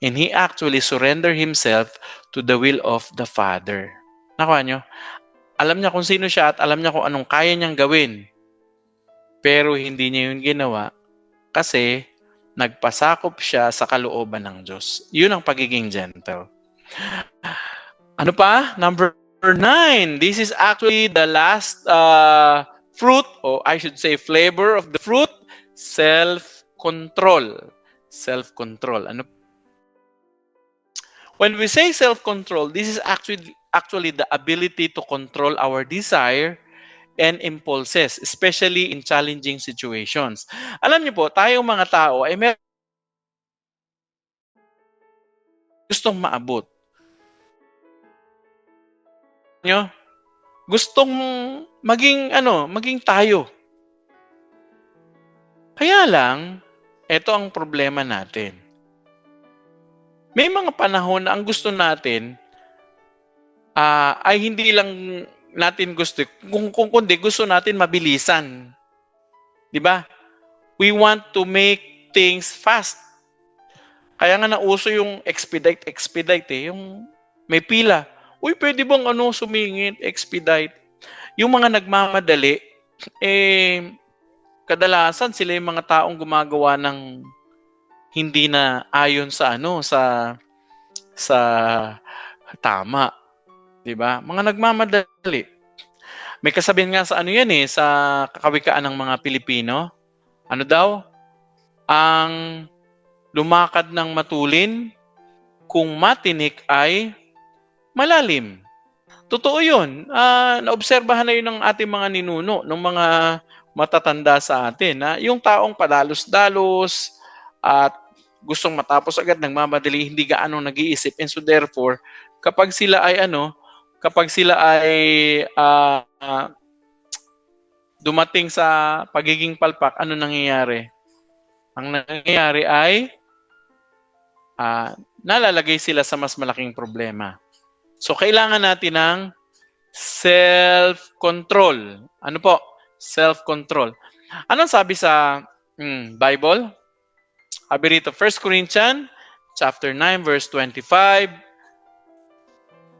[SPEAKER 1] and he actually surrendered himself to the will of the Father. Nakuha niyo? Alam niya kung sino siya at alam niya kung anong kaya niyang gawin. Pero hindi niya yun ginawa kasi nagpasakop siya sa kalooban ng Diyos. Yun ang pagiging gentle. Ano pa? Number 9. This is actually the last fruit, or I should say flavor of the fruit, self-control. Self-control. When we say self-control, this is actually the ability to control our desire and impulses, especially in challenging situations. Alam niyo po, tayong mga tao ay may gustong maabot. Nyo? Gustong maging tayo. Kaya lang, ito ang problema natin. May mga panahon na ang gusto natin ay hindi lang natin gusto, kundi gusto natin mabilisan. 'Di ba? We want to make things fast. Kaya nga nauso yung expedite yung may pila. Uy, pwede bang sumingit, expedite? Yung mga nagmamadali, kadalasan sila yung mga taong gumagawa ng hindi na ayon sa sa tama. 'Di ba? Mga nagmamadali. May kasabihan nga sa sa kakawikaan ng mga Pilipino. Ano daw? Ang lumakad ng matulin, kung matinik ay malalim. Totoo yun. Naobserbahan na yun ng ating mga ninuno, ng mga matatanda sa atin. Yung taong padalos-dalos at gustong matapos agad, nagmamadali, hindi gaano nag-iisip. And so therefore, kapag sila ay dumating sa pagiging palpak, ano nangyayari? Ang nangyayari ay nalalagay sila sa mas malaking problema. So, kailangan natin ng self-control. Ano po? Self-control. Anong sabi sa Bible? Sabi rito, 1 Corinthians chapter 9, verse 25.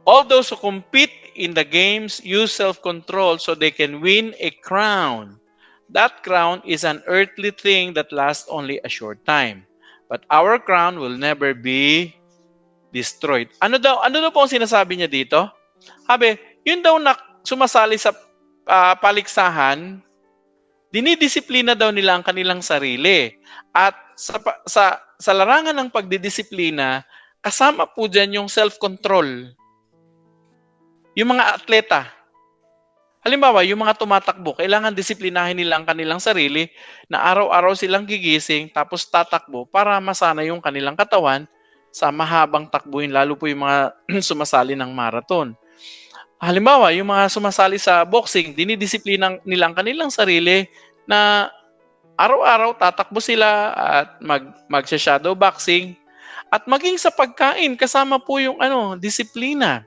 [SPEAKER 1] All those who compete in the games use self-control so they can win a crown. That crown is an earthly thing that lasts only a short time. But our crown will never be destroyed. Ano daw po ang sinasabi niya dito? Sabi, yun daw na sumasali sa paliksahan, dinidisiplina daw nila ang kanilang sarili. At sa larangan ng pagdidisiplina, kasama po dyan yung self-control. Yung mga atleta, halimbawa, yung mga tumatakbo, kailangan disiplinahin nila ang kanilang sarili na araw-araw silang gigising tapos tatakbo para masana yung kanilang katawan sa mahabang takbuhin, lalo po yung mga sumasali ng marathon. Halimbawa, yung mga sumasali sa boxing, dinidisiplina nila ang kanilang sarili na araw-araw tatakbo sila at magsha-shadow boxing at maging sa pagkain, kasama po yung disiplina.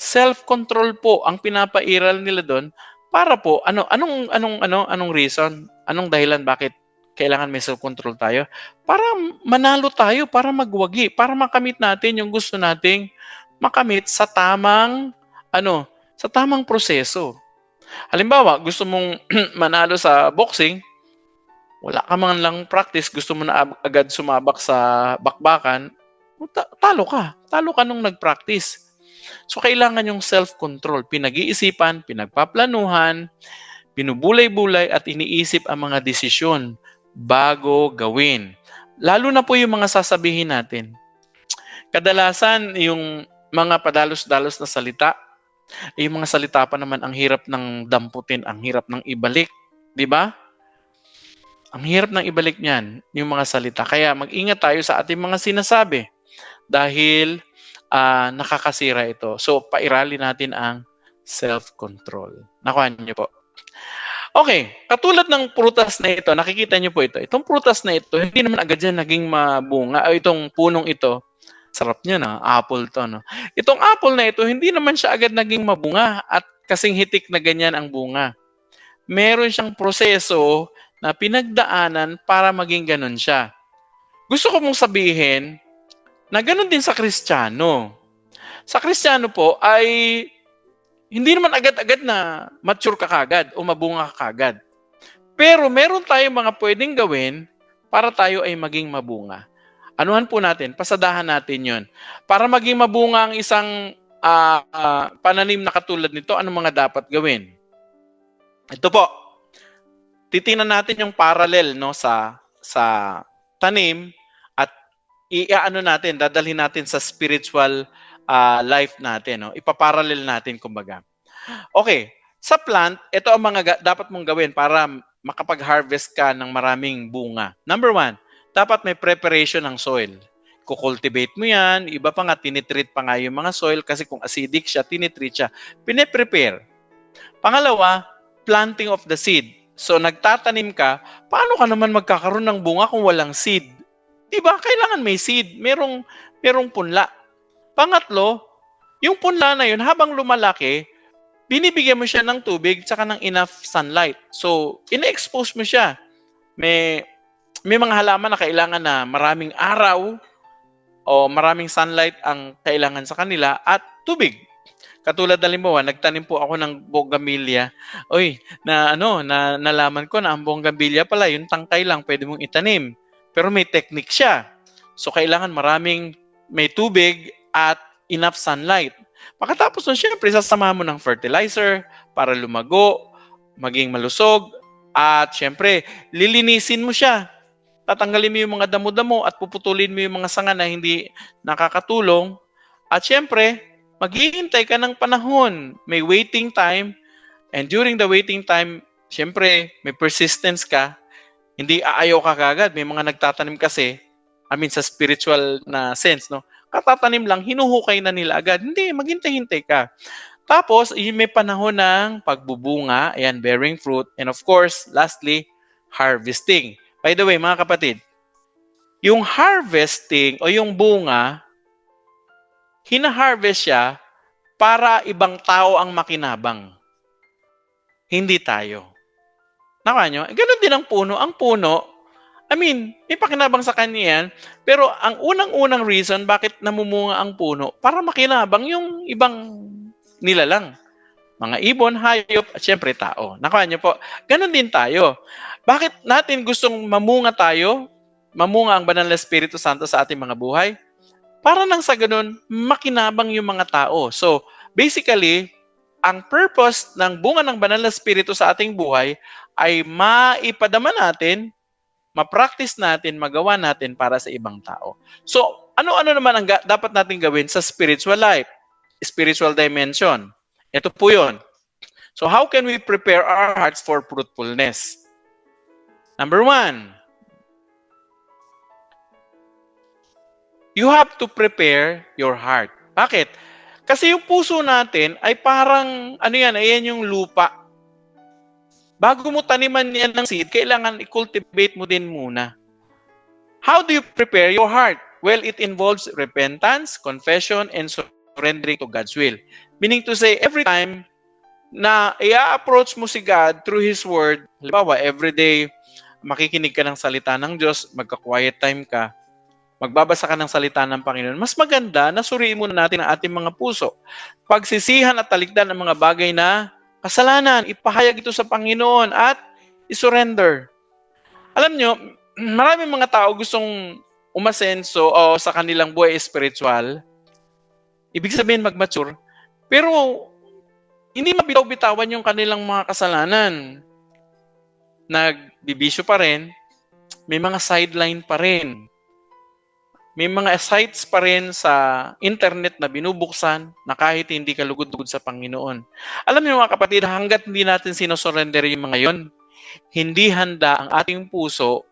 [SPEAKER 1] Self-control po ang pinapairal nila doon para po anong reason, anong dahilan bakit kailangan may self-control tayo? Para manalo tayo, para magwagi, para makamit natin yung gusto nating makamit sa tamang proseso. Halimbawa, gusto mong manalo sa boxing, wala ka man lang practice, gusto mo na agad sumabak sa bakbakan, talo ka. Talo ka nung nag-practice. So, kailangan yung self-control. Pinag-iisipan, pinagpaplanuhan, binubulay-bulay at iniisip ang mga desisyon bago gawin. Lalo na po yung mga sasabihin natin. Kadalasan, yung mga padalos-dalos na salita, yung mga salita pa naman ang hirap ng damputin, ang hirap ng ibalik. Di ba? Ang hirap ng ibalik niyan, yung mga salita. Kaya mag-ingat tayo sa ating mga sinasabi dahil nakakasira ito. So, pairali natin ang self-control. Nakuha niyo po. Okay, katulad ng prutas na ito, nakikita niyo po ito. Itong prutas na ito, hindi naman agad yan naging mabunga. O itong punong ito, sarap niya na, apple to. No? Itong apple na ito, hindi naman siya agad naging mabunga at kasing hitik na ganyan ang bunga. Meron siyang proseso na pinagdaanan para maging ganun siya. Gusto ko mong sabihin na ganun din sa Kristiyano. Sa Kristiyano po ay hindi naman agad-agad na mature ka kagad o mabunga ka kagad. Pero meron tayong mga pwedeng gawin para tayo ay maging mabunga. Anuhan po natin, pasadahan natin yon. Para maging mabunga ang isang pananim na katulad nito, anong mga dapat gawin? Ito po, titingnan natin yung parallel no, sa tanim at dadalhin natin sa spiritual life natin. No? Ipaparallel natin, kumbaga. Okay, sa plant, ito ang mga dapat mong gawin para makapag-harvest ka ng maraming bunga. Number 1, dapat may preparation ng soil. Kukultivate mo yan, iba pa nga, tinitreat pa nga yung mga soil kasi kung acidic siya, tinitreat siya. Pine-prepare. Pangalawa, planting of the seed. So, nagtatanim ka, paano ka naman magkakaroon ng bunga kung walang seed? Diba? Kailangan may seed. Merong punla. Pangatlo, yung punla na yun, habang lumalaki, binibigyan mo siya ng tubig tsaka ng enough sunlight. So, ina-expose mo siya. May mga halaman na kailangan na maraming araw o maraming sunlight ang kailangan sa kanila at tubig. Katulad halimbawa, nagtanim po ako ng bougainvillea. Nalaman ko na ang bougainvillea pala, yung tangkay lang pwede mong itanim. Pero may technique siya. So, kailangan may tubig at enough sunlight. Pagkatapos nun, syempre, sasamahan mo ng fertilizer para lumago, maging malusog, at syempre, lilinisin mo siya. Tatanggalin mo yung mga damo-damo at puputulin mo yung mga sanga na hindi nakakatulong. At syempre, maghihintay ka ng panahon. May waiting time. And during the waiting time, syempre, may persistence ka. Hindi aayaw ka kagad. May mga nagtatanim kasi, sa spiritual na sense, no? Katatanim lang, hinuhukay na nila agad. Hindi, maghintay-hintay ka. Tapos, may panahon ng pagbubunga, ayan, bearing fruit, and of course, lastly, harvesting. By the way, mga kapatid, yung harvesting o yung bunga, hina-harvest siya para ibang tao ang makinabang. Hindi tayo. Nakuha nyo? Ganun din ang puno. Ang puno, may pakinabang sa kanya yan, pero ang unang-unang reason bakit namumunga ang puno, para makinabang yung ibang nilalang. Mga ibon, hayop, at syempre tao. Nakuha niyo po? Ganun din tayo. Bakit natin gustong mamunga tayo? Mamunga ang Banal na Espiritu Santo sa ating mga buhay? Para nang sa ganun, makinabang yung mga tao. So, basically, ang purpose ng bunga ng Banal na Espiritu sa ating buhay ay maipadama natin, ma-practice natin, magawa natin para sa ibang tao. So, ano-ano naman ang dapat natin gawin sa spiritual life? Spiritual dimension. Ito po yun. So, how can we prepare our hearts for fruitfulness? Number 1, you have to prepare your heart. Bakit? Kasi yung puso natin ay parang, ayan yung lupa. Bago mo taniman yan ng seed, kailangan i-cultivate mo din muna. How do you prepare your heart? Well, it involves repentance, confession, and surrendering to God's will. Meaning to say, every time na i-approach mo si God through His Word, halimbawa, everyday, makikinig ka ng salita ng Diyos, magka-quiet time ka, magbabasa ka ng salita ng Panginoon, mas maganda na suriin muna natin ang ating mga puso. Pagsisihan at talikdan ng mga bagay na kasalanan, ipahayag ito sa Panginoon at isurrender. Alam nyo, maraming mga tao gustong umasenso o sa kanilang buhay spiritual, ibig sabihin mag-mature, pero hindi mabitaw-bitawan yung kanilang mga kasalanan. Nagbibisyo pa rin, may mga sideline pa rin. May mga sites pa rin sa internet na binubuksan na kahit hindi ka lugod-lugod sa Panginoon. Alam niyo mga kapatid, hanggat hindi natin sinosurrender yung mga yon, hindi handa ang ating puso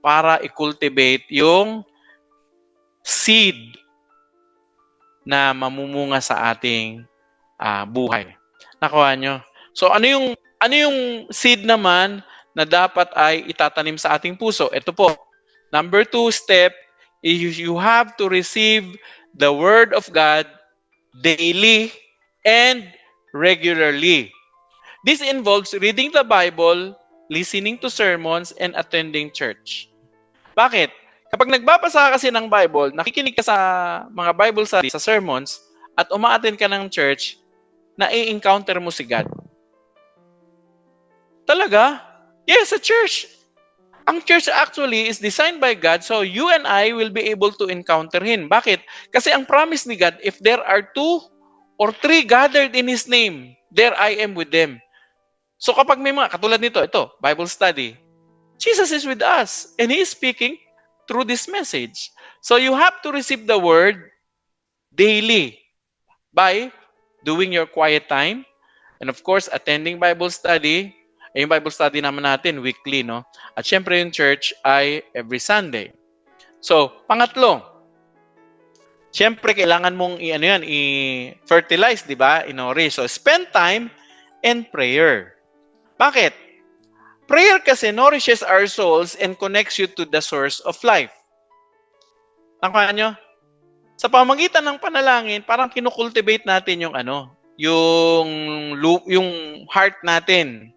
[SPEAKER 1] para i-cultivate yung seed na mamumunga sa ating buhay. Nakuha nyo? So ano yung seed naman na dapat ay itatanim sa ating puso? Ito po. Number 2 step, you have to receive the Word of God daily and regularly. This involves reading the Bible, listening to sermons, and attending church. Bakit? Kapag nagbabasa ka kasi ng Bible, nakikinig ka sa mga Bible study, sa sermons, at uma-attend ka ng church, na-encounter mo si God. Talaga? Yes, sa church. Ang church actually is designed by God so you and I will be able to encounter Him. Bakit? Kasi ang promise ni God, if there are 2 or 3 gathered in His name, there I am with them. So kapag may mga, katulad nito, ito, Bible study, Jesus is with us and He is speaking through this message. So you have to receive the Word daily by doing your quiet time and of course, attending Bible study. Yung Bible study naman natin, weekly, no? At syempre yung church ay every Sunday. So, pangatlo, syempre kailangan mong i-fertilize, di ba? Inori. So, spend time in prayer. Bakit? Prayer kasi nourishes our souls and connects you to the source of life. Nakuha nyo? Sa pamagitan ng panalangin, parang kinukultivate natin yung heart natin.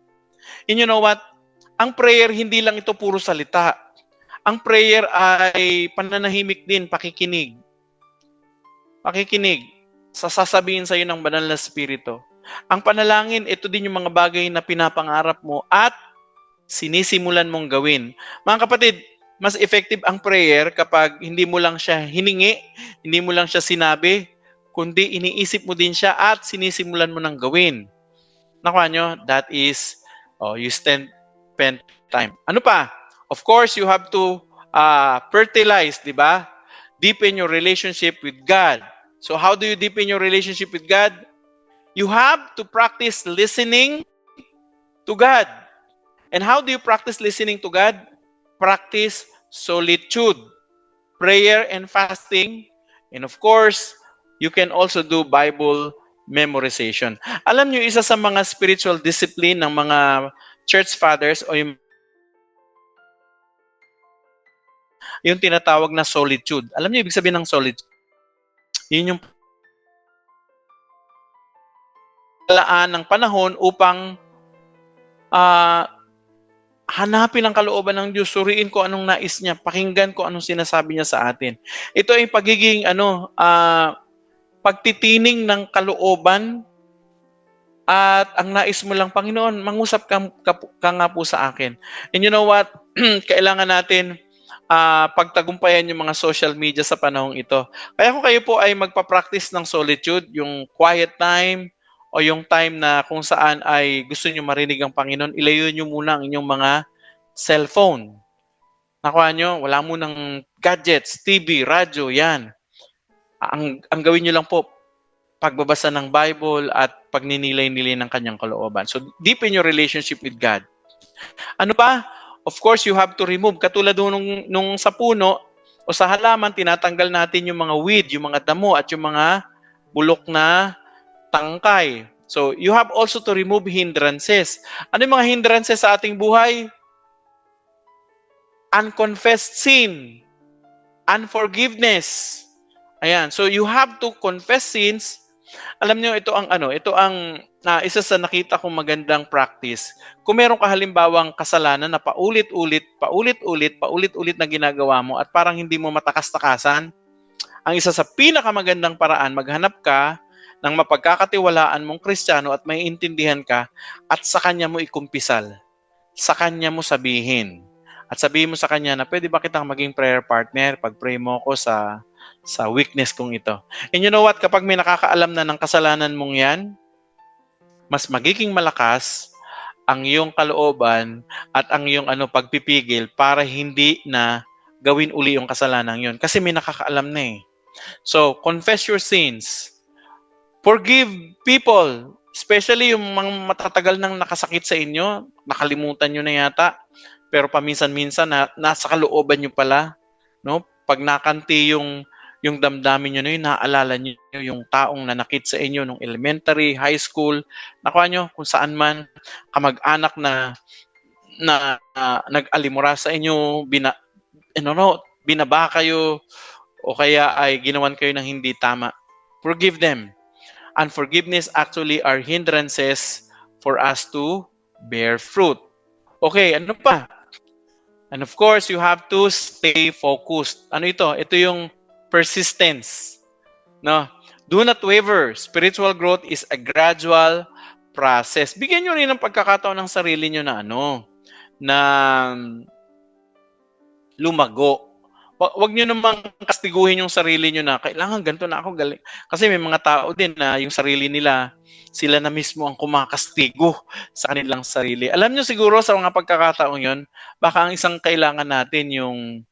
[SPEAKER 1] And you know what? Ang prayer, hindi lang ito puro salita. Ang prayer ay pananahimik din, pakikinig. Pakikinig sa sasabihin sa iyo ng banal na Espiritu. Ang panalangin, ito din yung mga bagay na pinapangarap mo at sinisimulan mong gawin. Mga kapatid, mas effective ang prayer kapag hindi mo lang siya hiningi, hindi mo lang siya sinabi, kundi iniisip mo din siya at sinisimulan mo ng gawin. Nakuha nyo? That is, you spend time. Ano pa? Of course, you have to fertilize, di ba? Deepen your relationship with God. So how do you deepen your relationship with God? You have to practice listening to God. And how do you practice listening to God? Practice solitude, prayer and fasting, and of course, you can also do Bible memorization. Alam niyo, isa sa mga spiritual discipline ng mga church fathers o yung tinatawag na solitude. Alam niyo, ibig sabihin ng solitude? Yun yung laan ng panahon upang hanapin ang kalooban ng Diyos, suriin ko anong nais niya, pakinggan ko anong sinasabi niya sa atin. Ito ay pagiging pagtitining ng kalooban at ang nais mo lang, Panginoon, mangusap ka nga po sa akin. And you know what? Kailangan natin pagtagumpayan yung mga social media sa panahong ito. Kaya kung kayo po ay magpa-practice ng solitude, yung quiet time, o yung time na kung saan ay gusto nyo marinig ang Panginoon, ilayo nyo muna ang inyong mga cellphone. Nakuha nyo, wala mo ng gadgets, TV, radyo, yan. Ang gawin nyo lang po, pagbabasa ng Bible at pagninilay-nilay ng kanyang kalooban. So, deepen your relationship with God. Ano pa? Of course, you have to remove. Katulad nung sa puno o sa halaman, tinatanggal natin yung mga weed, yung mga damo at yung mga bulok na tangkay. So, you have also to remove hindrances. Ano yung mga hindrances sa ating buhay? Unconfessed sin. Unforgiveness. Ayan. So, you have to confess sins. Alam niyo, ito ang isa sa nakita kong magandang practice. Kung meron ka halimbawang kasalanan na paulit-ulit na ginagawa mo at parang hindi mo matakas-takasan, ang isa sa pinakamagandang paraan, maghanap ka ng mapagkakatiwalaan mong Kristiyano at maiintindihan ka at sa kanya mo ikumpisal. Sa kanya mo sabihin. At sabihin mo sa kanya na pwede ba kitang maging prayer partner pag pray mo ako sa weakness kong ito. And you know what? Kapag may nakakaalam na ng kasalanan mong yan, mas magiging malakas ang iyong kalooban at ang iyong pagpipigil para hindi na gawin uli yung kasalanan yon kasi may nakakaalam na eh. So, confess your sins. Forgive people, especially yung mga matatagal nang nakasakit sa inyo, nakalimutan nyo na yata, pero paminsan-minsan nasa kalooban nyo pala, no? Pag nakanti yung damdamin nyo na yun, naaalala nyo yung taong nanakit sa inyo nung elementary, high school, nakuha nyo kung saan man, kamag-anak na nag-alimura sa inyo, binaba kayo, o kaya ay ginawan kayo ng hindi tama. Forgive them. Unforgiveness actually are hindrances for us to bear fruit. Okay, ano pa? And of course, you have to stay focused. Ano ito? Ito yung persistence. No? Do not waver. Spiritual growth is a gradual process. Bigyan nyo rin ng pagkakataon ng sarili nyo na lumago. Wag nyo namang kastiguhin yung sarili nyo na kailangan ganito na ako galing. Kasi may mga tao din na yung sarili nila, sila na mismo ang kumakastigo sa kanilang sarili. Alam nyo siguro sa mga pagkakataong yon, baka ang isang kailangan natin yung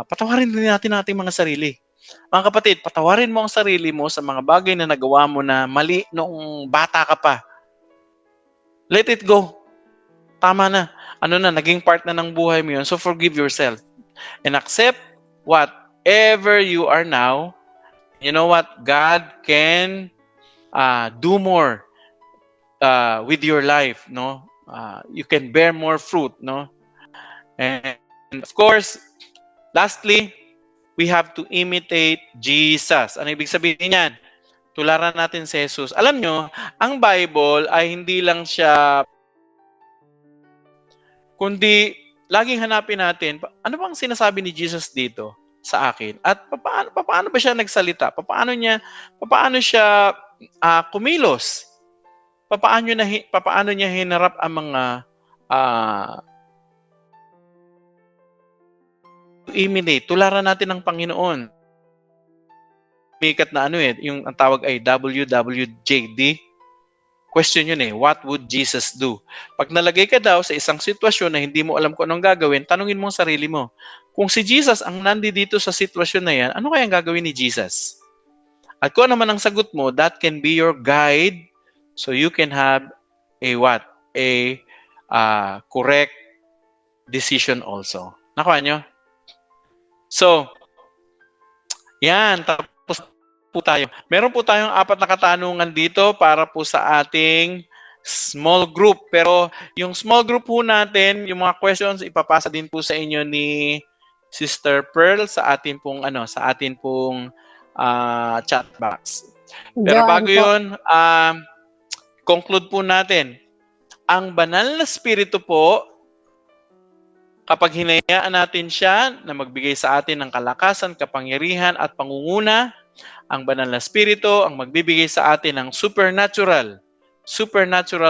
[SPEAKER 1] patawarin din natin ating mga sarili. Mga kapatid, patawarin mo ang sarili mo sa mga bagay na nagawa mo na mali noong bata ka pa. Let it go. Tama na. Naging part na ng buhay mo yun. So forgive yourself. And accept whatever you are now. You know what? God can do more with your life, no? You can bear more fruit, no? And of course, lastly, we have to imitate Jesus. Ano ibig sabihin niyan? Tularan natin si Jesus. Alam nyo, ang Bible ay hindi lang siya, kundi laging hanapin natin, ano bang sinasabi ni Jesus dito sa akin? At paano ba siya nagsalita? Paano siya kumilos? Paano niya hinarap ang mga imitate? Tularan natin ng Panginoon. Mikat na yung ang tawag ay WWJD. Question yun what would Jesus do? Pag nalagay ka daw sa isang sitwasyon na hindi mo alam kung anong gagawin, tanungin mo ang sarili mo. Kung si Jesus ang nandito sa sitwasyon na yan, ano kaya ang gagawin ni Jesus? At kung ano naman ang sagot mo, that can be your guide so you can have a correct decision also. Nakuha nyo? So, yan. Tapos po tayo. Meron po tayong 4 na katanungan dito para po sa ating small group. Pero yung small group po natin, yung mga questions ipapasa din po sa inyo ni Sister Pearl sa atin pong chat box. Pero bago 'yun, conclude po natin. Ang banal na spirito po, kapag hinayaan natin siya na magbigay sa atin ng kalakasan, kapangyarihan at pangunguna, ang banal na spirito ang magbibigay sa atin ng supernatural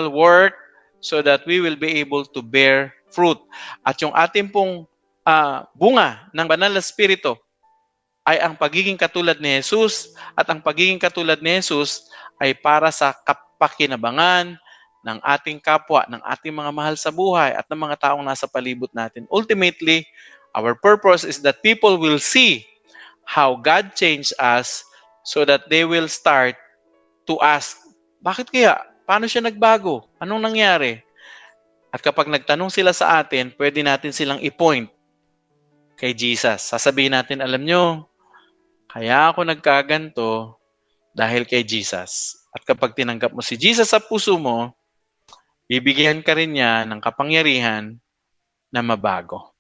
[SPEAKER 1] work so that we will be able to bear fruit. At yung ating pong bunga ng banal na spirito ay ang pagiging katulad ni Jesus, at ang pagiging katulad ni Jesus ay para sa kapakinabangan ng ating kapwa, ng ating mga mahal sa buhay at ng mga taong nasa palibot natin. Ultimately, our purpose is that people will see how God changed us so that they will start to ask, bakit kaya? Paano siya nagbago? Anong nangyari? At kapag nagtanong sila sa atin, pwede natin silang i-point kay Jesus. Sasabihin natin, alam nyo, kaya ako nagkaganto dahil kay Jesus. At kapag tinanggap mo si Jesus sa puso mo, bibigyan ka rin niya ng kapangyarihan na mabago.